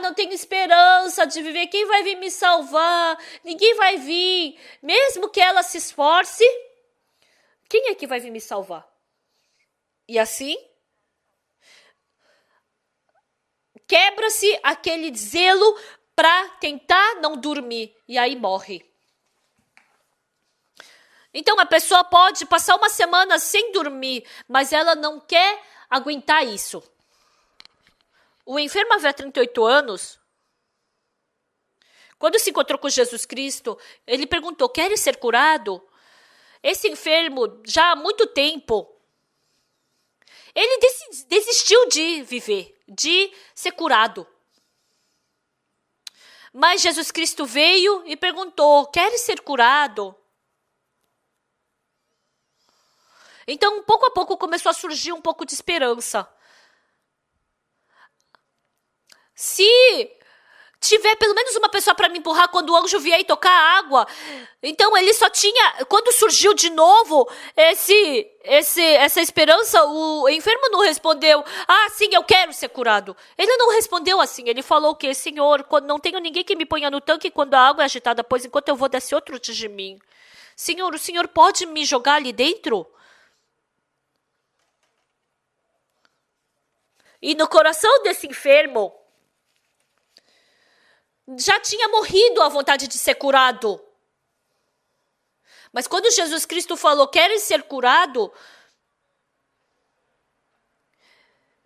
Não tenho esperança de viver. Quem vai vir me salvar? Ninguém vai vir. Mesmo que ela se esforce, quem é que vai vir me salvar? E assim, quebra-se aquele zelo para tentar não dormir. E aí morre. Então a pessoa pode passar uma semana sem dormir, mas ela não quer aguentar isso. O enfermo havia 38 anos. Quando se encontrou com Jesus Cristo, ele perguntou: queres ser curado? Esse enfermo, já há muito tempo, ele desistiu de viver, de ser curado. Mas Jesus Cristo veio e perguntou: queres ser curado? Então, pouco a pouco, começou a surgir um pouco de esperança. Se tiver pelo menos uma pessoa para me empurrar quando o anjo vier e tocar a água. Então ele só tinha, quando surgiu de novo essa esperança, o enfermo não respondeu: sim, eu quero ser curado. Ele não respondeu assim, ele falou o quê? Senhor, não tenho ninguém que me ponha no tanque quando a água é agitada, pois enquanto eu vou descer outro antes de mim. Senhor, o Senhor pode me jogar ali dentro? E no coração desse enfermo, já tinha morrido a vontade de ser curado. Mas quando Jesus Cristo falou: queres ser curado?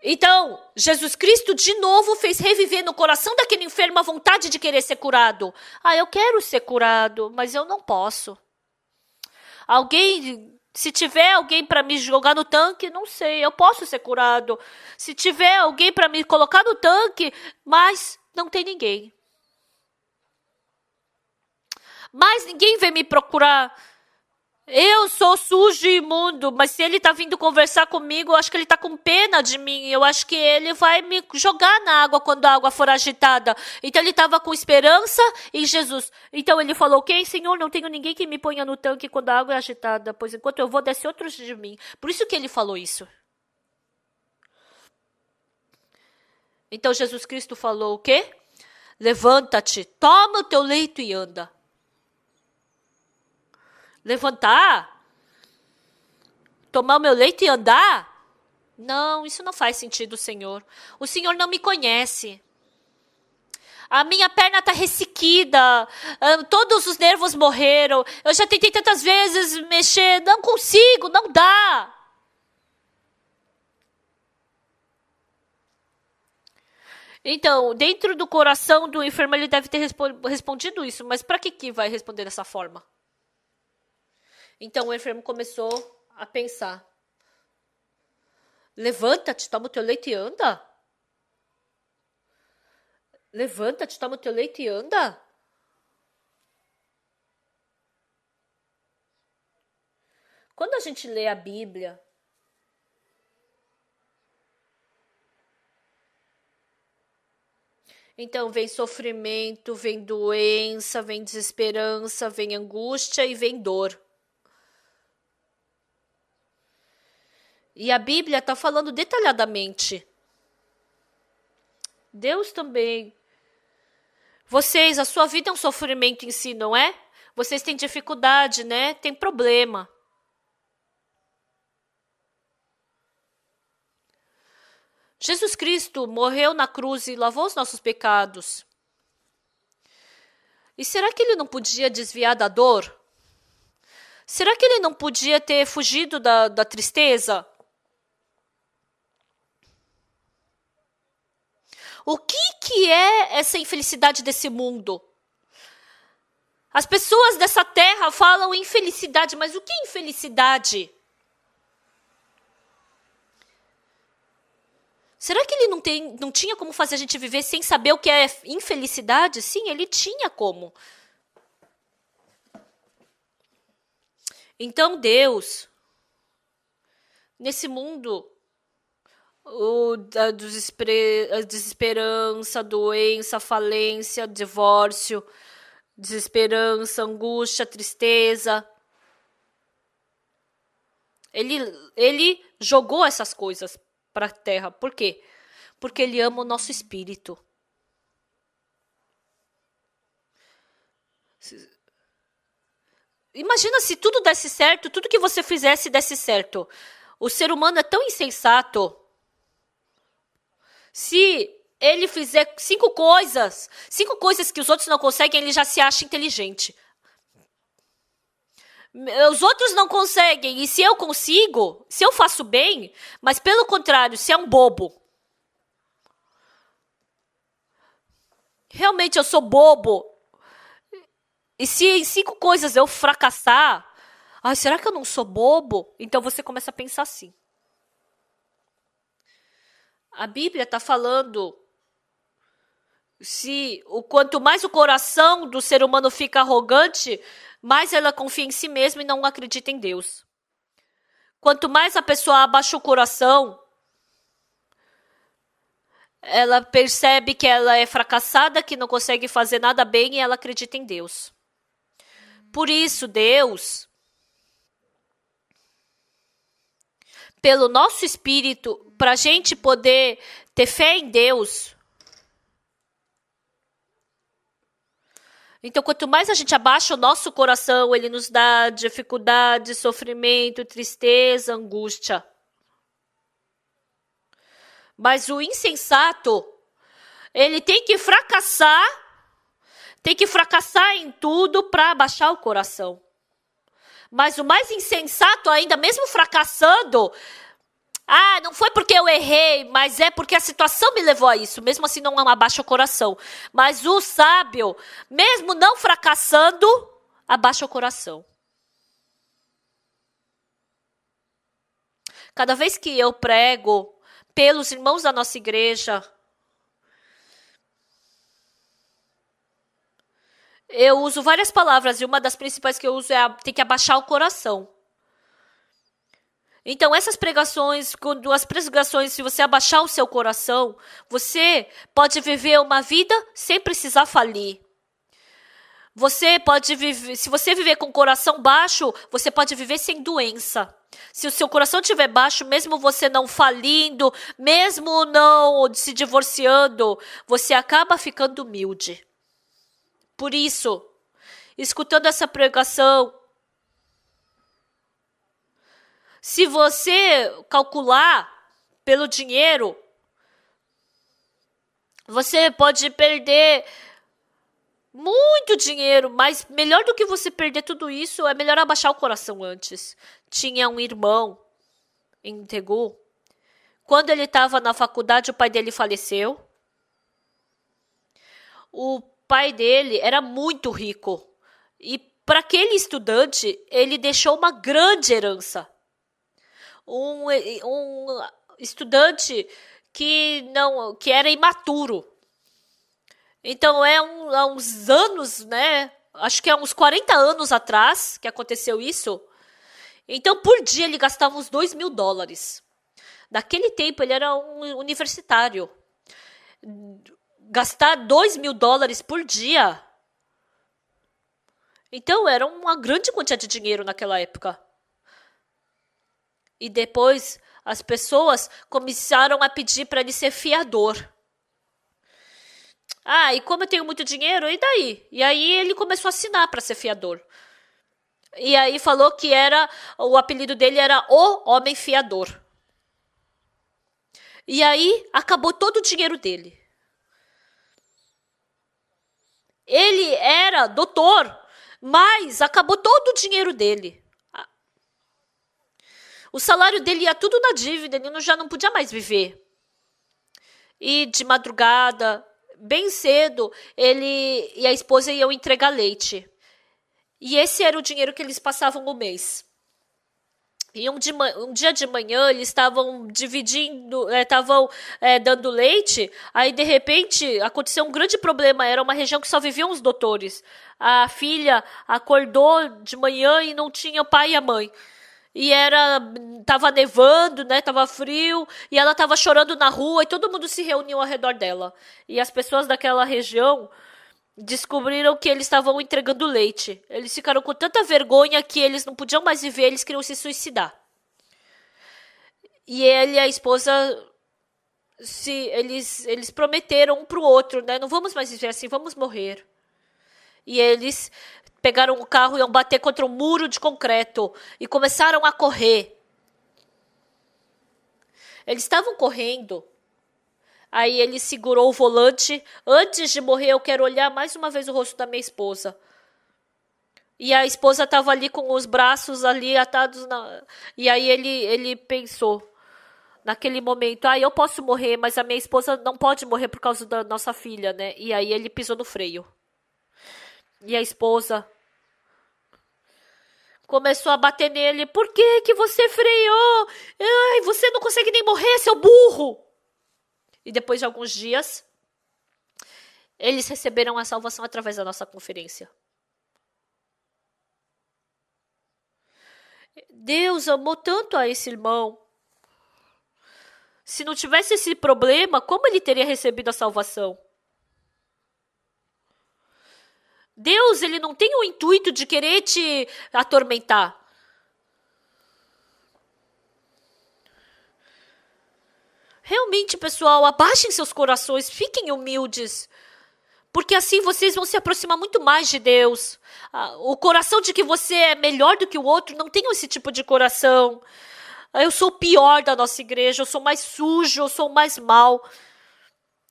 Então, Jesus Cristo de novo fez reviver no coração daquele enfermo a vontade de querer ser curado. Eu quero ser curado, mas eu não posso. Se tiver alguém para me jogar no tanque, não sei, eu posso ser curado. Se tiver alguém para me colocar no tanque, mas não tem ninguém. Mas ninguém vem me procurar. Eu sou sujo e imundo, mas se ele está vindo conversar comigo, eu acho que ele está com pena de mim. Eu acho que ele vai me jogar na água quando a água for agitada. Então ele estava com esperança em Jesus. Então ele falou: ok, Senhor, não tenho ninguém que me ponha no tanque quando a água é agitada, pois enquanto eu vou, desce outros de mim. Por isso que ele falou isso. Então Jesus Cristo falou o quê? Levanta-te, toma o teu leito e anda. Levantar? Tomar o meu leito e andar? Não, isso não faz sentido, Senhor. O Senhor não me conhece. A minha perna está ressequida. Todos os nervos morreram. Eu já tentei tantas vezes mexer. Não consigo, não dá. Então, dentro do coração do enfermo, ele deve ter respondido isso. Mas para que vai responder dessa forma? Então o enfermo começou a pensar: levanta-te, toma o teu leito e anda? Levanta-te, toma o teu leito e anda? Quando a gente lê a Bíblia, então vem sofrimento, vem doença, vem desesperança, vem angústia e vem dor. E a Bíblia está falando detalhadamente. Deus também. Vocês, a sua vida é um sofrimento em si, não é? Vocês têm dificuldade, né? Tem problema. Jesus Cristo morreu na cruz e lavou os nossos pecados. E será que ele não podia desviar da dor? Será que ele não podia ter fugido da tristeza? O que é essa infelicidade desse mundo? As pessoas dessa terra falam infelicidade, mas o que é infelicidade? Será que ele não tinha como fazer a gente viver sem saber o que é infelicidade? Sim, ele tinha como. Então Deus, nesse mundo, a desesperança, doença, falência, divórcio, desesperança, angústia, tristeza. Ele jogou essas coisas para a terra. Por quê? Porque ele ama o nosso espírito. Imagina se tudo desse certo, tudo que você fizesse desse certo. O ser humano é tão insensato. Se ele fizer 5 coisas que os outros não conseguem, ele já se acha inteligente. Os outros não conseguem, e se eu consigo, se eu faço bem, mas pelo contrário, se é um bobo. Realmente eu sou bobo. E se em 5 coisas eu fracassar, será que eu não sou bobo? Então você começa a pensar assim. A Bíblia está falando o quanto mais o coração do ser humano fica arrogante, mais ela confia em si mesma e não acredita em Deus. Quanto mais a pessoa abaixa o coração, ela percebe que ela é fracassada, que não consegue fazer nada bem e ela acredita em Deus. Por isso, Deus, pelo nosso espírito, para a gente poder ter fé em Deus. Então, quanto mais a gente abaixa o nosso coração, ele nos dá dificuldade, sofrimento, tristeza, angústia. Mas o insensato, ele tem que fracassar em tudo para abaixar o coração. Mas o mais insensato ainda, mesmo fracassando, não foi porque eu errei, mas é porque a situação me levou a isso. Mesmo assim não abaixa o coração. Mas o sábio, mesmo não fracassando, abaixa o coração. Cada vez que eu prego pelos irmãos da nossa igreja, eu uso várias palavras e uma das principais que eu uso é tem que abaixar o coração. Então, essas pregações, se você abaixar o seu coração, você pode viver uma vida sem precisar falir. Você pode viver, se você viver com o coração baixo, você pode viver sem doença. Se o seu coração estiver baixo, mesmo você não falindo, mesmo não se divorciando, você acaba ficando humilde. Por isso, escutando essa pregação, se você calcular pelo dinheiro, você pode perder muito dinheiro, mas melhor do que você perder tudo isso, é melhor abaixar o coração antes. Tinha um irmão em Tegu. Quando ele estava na faculdade, o pai dele faleceu. O pai dele era muito rico. E para aquele estudante, ele deixou uma grande herança. Um estudante que era imaturo. Então, há uns anos, né? Acho que há uns 40 anos atrás que aconteceu isso. Então, por dia, ele gastava uns $2.000. Naquele tempo, ele era um universitário. Gastar $2.000 por dia. Então, era uma grande quantia de dinheiro naquela época. E depois, as pessoas começaram a pedir para ele ser fiador. E como eu tenho muito dinheiro, e daí? E aí ele começou a assinar para ser fiador. E aí falou que o apelido dele era o Homem Fiador. E aí acabou todo o dinheiro dele. Ele era doutor, mas acabou todo o dinheiro dele. O salário dele ia tudo na dívida, ele já não podia mais viver. E de madrugada, bem cedo, ele e a esposa iam entregar leite. E esse era o dinheiro que eles passavam no mês. E um dia de manhã eles estavam dividindo, estavam dando leite. Aí de repente aconteceu um grande problema. Era uma região que só viviam os doutores. A filha acordou de manhã e não tinha o pai e a mãe. E tava nevando, né? Tava frio. E ela tava chorando na rua e todo mundo se reuniu ao redor dela. E as pessoas daquela região descobriram que eles estavam entregando leite. Eles ficaram com tanta vergonha que eles não podiam mais viver, eles queriam se suicidar. E ele e a esposa, eles prometeram um pro outro, né? Não vamos mais viver assim, vamos morrer. E eles pegaram o carro e iam bater contra um muro de concreto e começaram a correr. Eles estavam correndo. Aí ele segurou o volante. Antes de morrer, eu quero olhar mais uma vez o rosto da minha esposa. E a esposa estava ali com os braços ali atados. E aí ele pensou, naquele momento, eu posso morrer, mas a minha esposa não pode morrer por causa da nossa filha, né? E aí ele pisou no freio. E a esposa começou a bater nele. Por que você freou? Ai, você não consegue nem morrer, seu burro! E depois de alguns dias, eles receberam a salvação através da nossa conferência. Deus amou tanto a esse irmão. Se não tivesse esse problema, como ele teria recebido a salvação? Deus, ele não tem o intuito de querer te atormentar. Realmente, pessoal, abaixem seus corações, fiquem humildes. Porque assim vocês vão se aproximar muito mais de Deus. O coração de que você é melhor do que o outro, não tenham esse tipo de coração. Eu sou o pior da nossa igreja, eu sou mais sujo, eu sou o mais mal.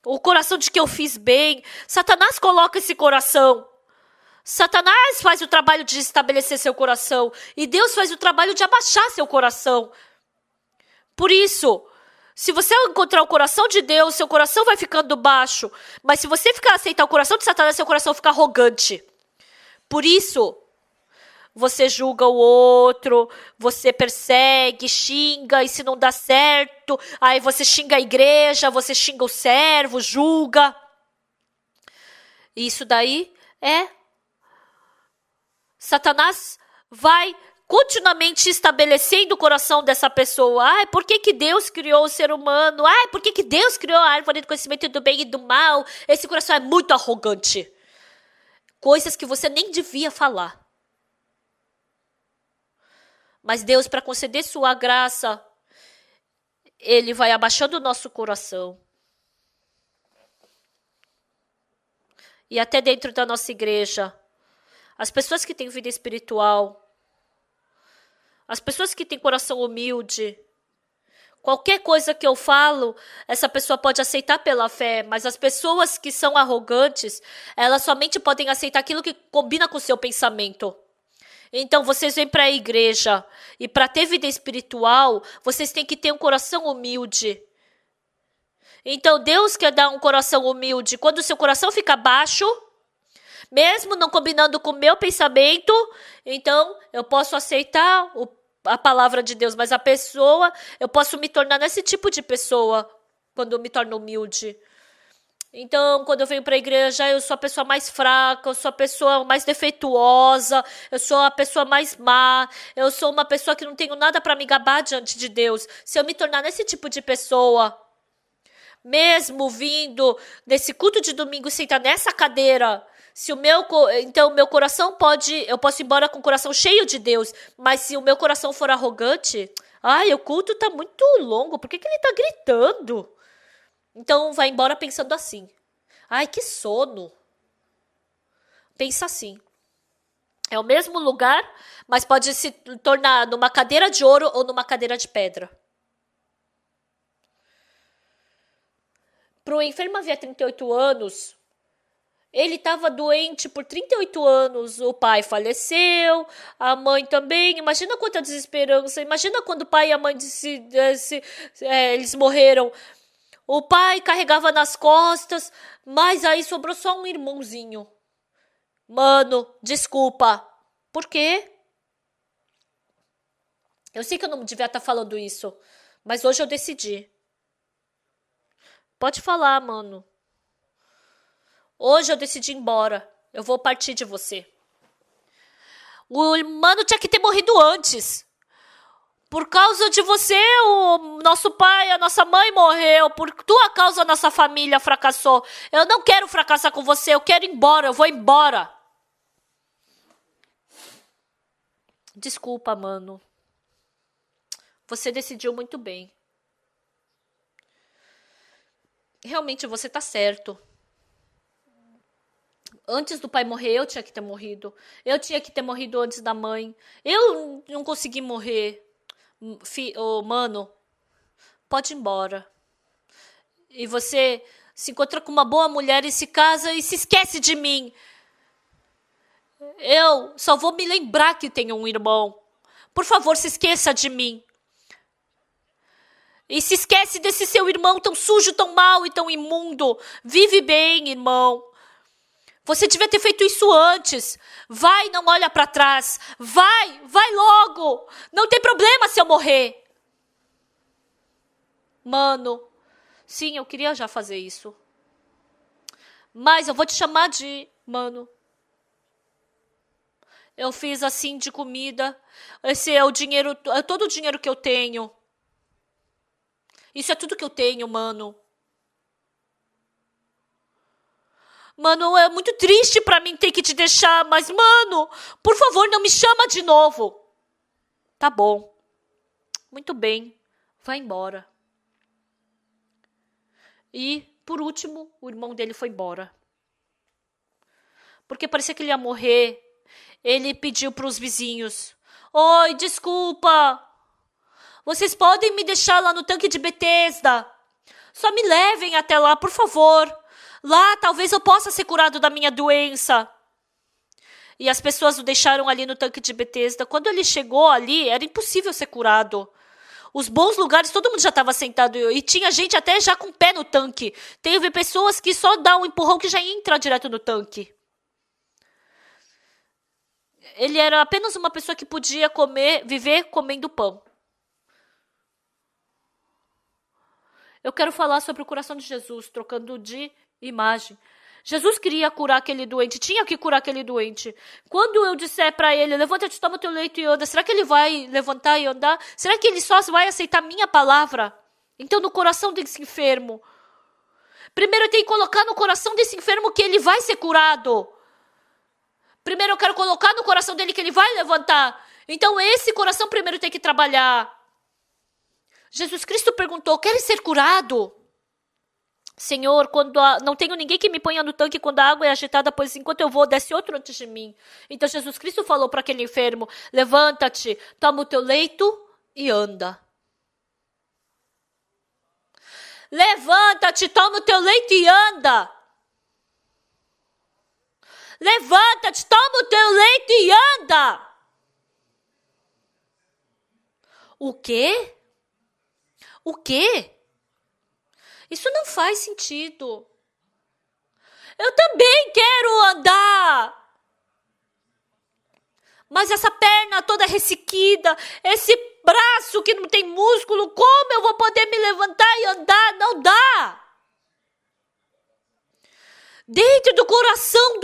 O coração de que eu fiz bem. Satanás coloca esse coração. Satanás faz o trabalho de estabelecer seu coração. E Deus faz o trabalho de abaixar seu coração. Por isso, se você encontrar o coração de Deus, seu coração vai ficando baixo. Mas se você aceitar o coração de Satanás, seu coração fica arrogante. Por isso, você julga o outro, você persegue, xinga, e se não dá certo, aí você xinga a igreja, você xinga o servo, julga. Isso daí Satanás vai continuamente estabelecendo o coração dessa pessoa. Por que Deus criou o ser humano? Por que Deus criou a árvore do conhecimento do bem e do mal? Esse coração é muito arrogante. Coisas que você nem devia falar. Mas Deus, para conceder sua graça, Ele vai abaixando o nosso coração. E até dentro da nossa igreja, as pessoas que têm vida espiritual, as pessoas que têm coração humilde, qualquer coisa que eu falo, essa pessoa pode aceitar pela fé, mas as pessoas que são arrogantes, elas somente podem aceitar aquilo que combina com o seu pensamento. Então, vocês vêm para a igreja, e para ter vida espiritual, vocês têm que ter um coração humilde. Então, Deus quer dar um coração humilde. Quando o seu coração fica baixo, mesmo não combinando com o meu pensamento, então eu posso aceitar a palavra de Deus, mas a pessoa, eu posso me tornar nesse tipo de pessoa quando eu me torno humilde. Então, quando eu venho para a igreja, eu sou a pessoa mais fraca, eu sou a pessoa mais defeituosa, eu sou a pessoa mais má, eu sou uma pessoa que não tenho nada para me gabar diante de Deus. Se eu me tornar nesse tipo de pessoa, mesmo vindo desse culto de domingo e sentar nessa cadeira, então o meu coração eu posso ir embora com o coração cheio de Deus, mas se o meu coração for arrogante, o culto tá muito longo, por que ele tá gritando? Então vai embora pensando assim, que sono. Pensa assim, é o mesmo lugar, mas pode se tornar numa cadeira de ouro ou numa cadeira de pedra. Pro enfermo havia 38 anos, ele estava doente por 38 anos, o pai faleceu, a mãe também, imagina quanta desesperança, imagina quando o pai e a mãe eles morreram. O pai carregava nas costas, mas aí sobrou só um irmãozinho. Mano, desculpa. Por quê? Eu sei que eu não devia estar falando isso, mas hoje eu decidi. Pode falar, mano. Hoje eu decidi ir embora. Eu vou partir de você. O mano tinha que ter morrido antes. Por causa de você, o nosso pai, a nossa mãe morreu. Por tua causa, a nossa família fracassou. Eu não quero fracassar com você. Eu quero ir embora. Eu vou embora. Desculpa, mano. Você decidiu muito bem. Realmente, você tá certo. Antes do pai morrer, eu tinha que ter morrido. Eu tinha que ter morrido antes da mãe. Eu não consegui morrer. Mano, pode ir embora. E você se encontra com uma boa mulher e se casa e se esquece de mim. Eu só vou me lembrar que tenho um irmão. Por favor, se esqueça de mim. E se esquece desse seu irmão tão sujo, tão mau e tão imundo. Vive bem, irmão. Você devia ter feito isso antes. Vai, não olha pra trás. Vai logo. Não tem problema se eu morrer. Mano, sim, eu queria já fazer isso. Mas eu vou te chamar de mano. Eu fiz assim de comida. Esse é o dinheiro, é todo o dinheiro que eu tenho. Isso é tudo que eu tenho, mano. Mano, é muito triste pra mim ter que te deixar, mas, mano, por favor, não me chama de novo. Tá bom. Muito bem. Vai embora. E, por último, o irmão dele foi embora. Porque parecia que ele ia morrer. Ele pediu pros vizinhos. Oi, desculpa. Vocês podem me deixar lá no tanque de Betesda? Só me levem até lá, por favor. Lá talvez eu possa ser curado da minha doença. E as pessoas o deixaram ali no tanque de Betesda. Quando ele chegou ali, era impossível ser curado. Os bons lugares, todo mundo já estava sentado. E tinha gente até já com o pé no tanque. Teve pessoas que só dá um empurrão que já entra direto no tanque. Ele era apenas uma pessoa que podia viver comendo pão. Eu quero falar sobre o coração de Jesus, trocando de imagem. Jesus queria curar aquele doente, tinha que curar aquele doente. Quando eu disser para ele, levanta-te, toma teu leito e anda, será que ele vai levantar e andar? Será que ele só vai aceitar minha palavra? Então, no coração desse enfermo, primeiro eu tenho que colocar no coração desse enfermo que ele vai ser curado. Primeiro eu quero colocar no coração dele que ele vai levantar. Então, esse coração primeiro tem que trabalhar. Jesus Cristo perguntou, queres ser curado? Senhor, não tenho ninguém que me ponha no tanque quando a água é agitada, pois enquanto eu vou, desce outro antes de mim. Então Jesus Cristo falou para aquele enfermo, levanta-te, toma o teu leito e anda. Levanta-te, toma o teu leito e anda. Levanta-te, toma o teu leito e anda. O quê? O quê? Isso não faz sentido. Eu também quero andar. Mas essa perna toda ressequida, esse braço que não tem músculo, como eu vou poder me levantar e andar? Não dá. Dentro do coração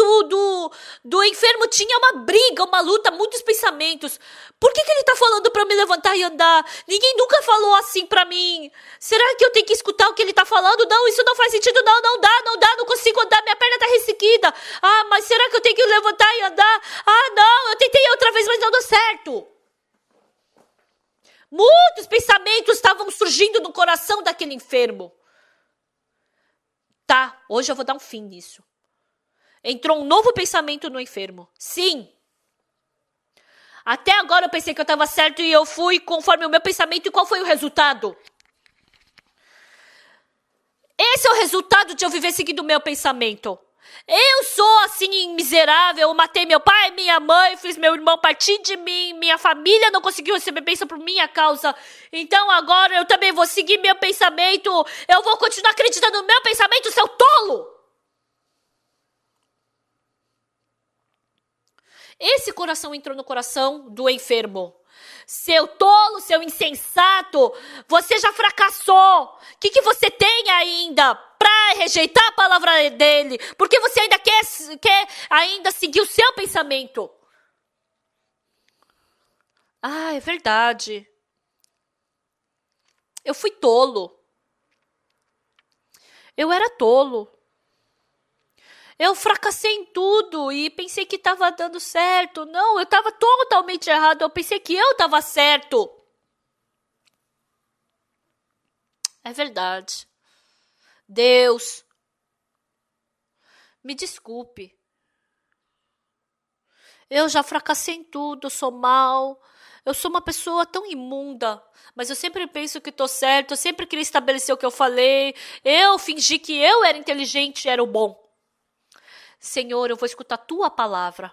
do enfermo tinha uma briga, uma luta, muitos pensamentos. Por que ele está falando para me levantar e andar? Ninguém nunca falou assim para mim. Será que eu tenho que escutar o que ele está falando? Não, isso não faz sentido. Não dá, não consigo andar, minha perna está ressequida. Ah, mas será que eu tenho que levantar e andar? Ah, não, eu tentei outra vez, mas não deu certo. Muitos pensamentos estavam surgindo no coração daquele enfermo. Tá, hoje eu vou dar um fim nisso. Entrou um novo pensamento no enfermo. Sim. Até agora eu pensei que eu estava certo e eu fui conforme o meu pensamento. E qual foi o resultado? Esse é o resultado de eu viver seguindo o meu pensamento. Eu sou assim miserável, eu matei meu pai, minha mãe, fiz meu irmão partir de mim, minha família não conseguiu receber bênção por minha causa. Então agora eu também vou seguir meu pensamento pensamento. Eu vou continuar acreditando no meu pensamento, seu tolo. Esse coração entrou no coração do enfermo. Seu tolo, seu insensato, você já fracassou. O que você tem ainda para rejeitar a palavra dele? Porque você ainda quer ainda seguir o seu pensamento. Ah, é verdade. Eu fui tolo. Eu era tolo. Eu fracassei em tudo e pensei que estava dando certo. Não, eu estava totalmente errado. Eu pensei que eu estava certo. É verdade. Deus, me desculpe. Eu já fracassei em tudo, sou mal. Eu sou uma pessoa tão imunda. Mas eu sempre penso que estou certo. Eu sempre queria estabelecer o que eu falei. Eu fingi que eu era inteligente e era o bom. Senhor, eu vou escutar a tua palavra.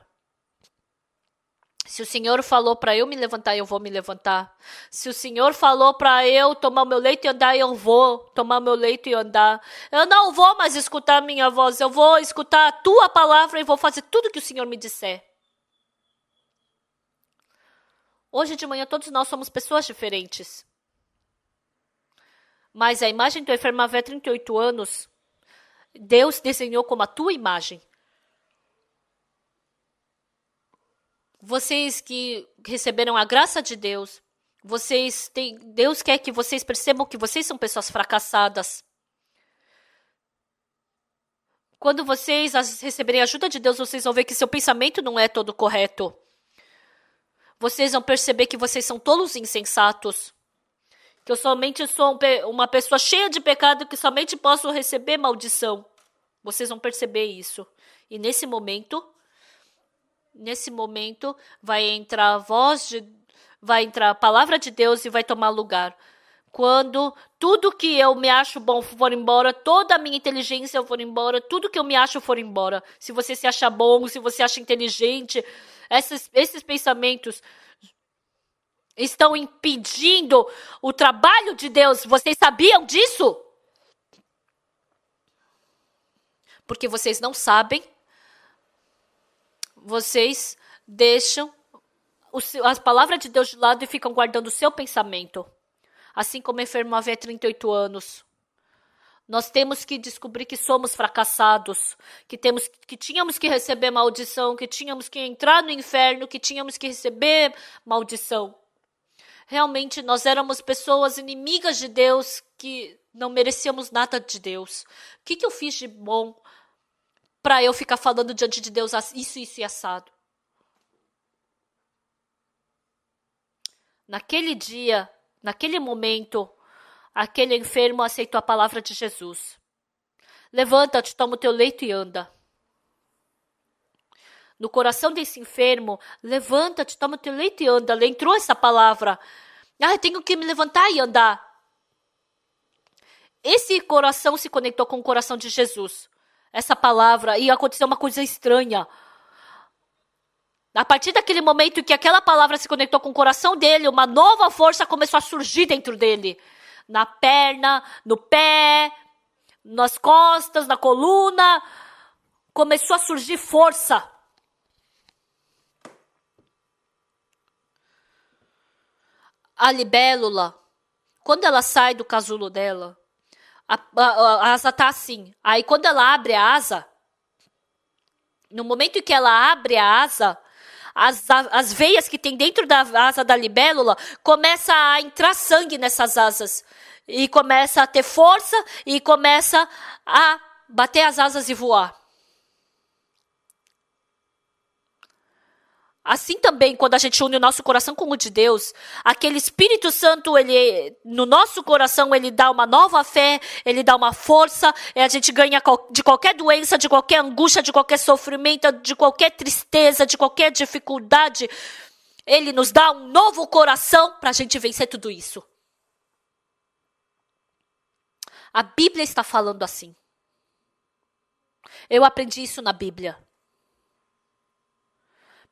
Se o Senhor falou para eu me levantar, eu vou me levantar. Se o Senhor falou para eu tomar o meu leito e andar, eu vou tomar o meu leito e andar. Eu não vou mais escutar a minha voz, eu vou escutar a tua palavra e vou fazer tudo que o Senhor me disser. Hoje de manhã todos nós somos pessoas diferentes. Mas a imagem do enfermo havia 38 anos, Deus desenhou como a tua imagem. Vocês que receberam a graça de Deus, Deus quer que vocês percebam que vocês são pessoas fracassadas. Quando vocês receberem a ajuda de Deus, vocês vão ver que seu pensamento não é todo correto. Vocês vão perceber que vocês são tolos e insensatos. Que eu somente sou uma pessoa cheia de pecado que somente posso receber maldição. Vocês vão perceber isso. E nesse momento vai entrar a palavra de Deus e vai tomar lugar. Quando tudo que eu me acho bom for embora, toda a minha inteligência for embora, tudo que eu me acho for embora. Se você se acha bom, se você acha inteligente, esses pensamentos estão impedindo o trabalho de Deus. Vocês sabiam disso? Porque vocês não sabem. Vocês deixam as palavras de Deus de lado e ficam guardando o seu pensamento. Assim como o enfermo havia 38 anos. Nós temos que descobrir que somos fracassados, que tínhamos que receber maldição, que tínhamos que entrar no inferno, que tínhamos que receber maldição. Realmente nós éramos pessoas inimigas de Deus, que não merecíamos nada de Deus. O que eu fiz de bom para eu ficar falando diante de Deus isso e assado? Naquele dia, naquele momento, aquele enfermo aceitou a palavra de Jesus. Levanta-te, toma o teu leito e anda. No coração desse enfermo, levanta-te, toma o teu leito e anda. Entrou essa palavra. Eu tenho que me levantar e andar. Esse coração se conectou com o coração de Jesus. Essa palavra, e aconteceu uma coisa estranha. A partir daquele momento que aquela palavra se conectou com o coração dele, uma nova força começou a surgir dentro dele. Na perna, no pé, nas costas, na coluna. Começou a surgir força. A libélula, quando ela sai do casulo dela, a asa tá assim. Aí quando ela abre a asa, no momento em que ela abre a asa, as veias que tem dentro da asa da libélula começa a entrar sangue nessas asas. E começa a ter força e começa a bater as asas e voar. Assim também, quando a gente une o nosso coração com o de Deus, aquele Espírito Santo, no nosso coração, ele dá uma nova fé, ele dá uma força, e a gente ganha de qualquer doença, de qualquer angústia, de qualquer sofrimento, de qualquer tristeza, de qualquer dificuldade. Ele nos dá um novo coração para a gente vencer tudo isso. A Bíblia está falando assim. Eu aprendi isso na Bíblia.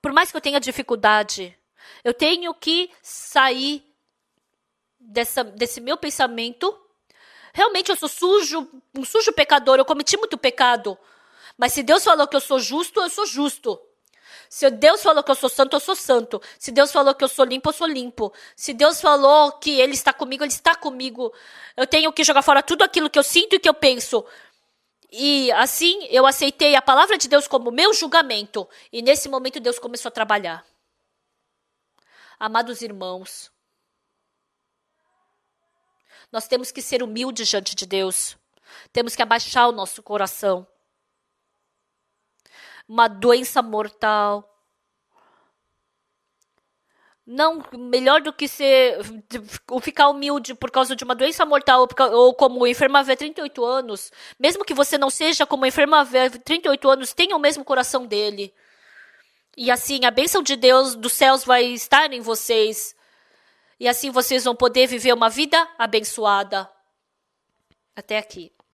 Por mais que eu tenha dificuldade, eu tenho que sair desse meu pensamento Realmente eu sou sujo, um sujo pecador, eu cometi muito pecado. Mas se Deus falou que eu sou justo, eu sou justo. Se Deus falou que eu sou santo, eu sou santo. Se Deus falou que eu sou limpo, eu sou limpo. Se Deus falou que Ele está comigo, Ele está comigo. Eu tenho que jogar fora tudo aquilo que eu sinto e que eu penso. E assim eu aceitei a palavra de Deus como meu julgamento. E nesse momento Deus começou a trabalhar. Amados irmãos, nós temos que ser humildes diante de Deus. Temos que abaixar o nosso coração. Uma doença mortal. Não, melhor do que ficar humilde por causa de uma doença mortal ou como enferma há 38 anos. Mesmo que você não seja como enferma há 38 anos, tenha o mesmo coração dele. E assim, a bênção de Deus dos céus vai estar em vocês. E assim vocês vão poder viver uma vida abençoada. Até aqui.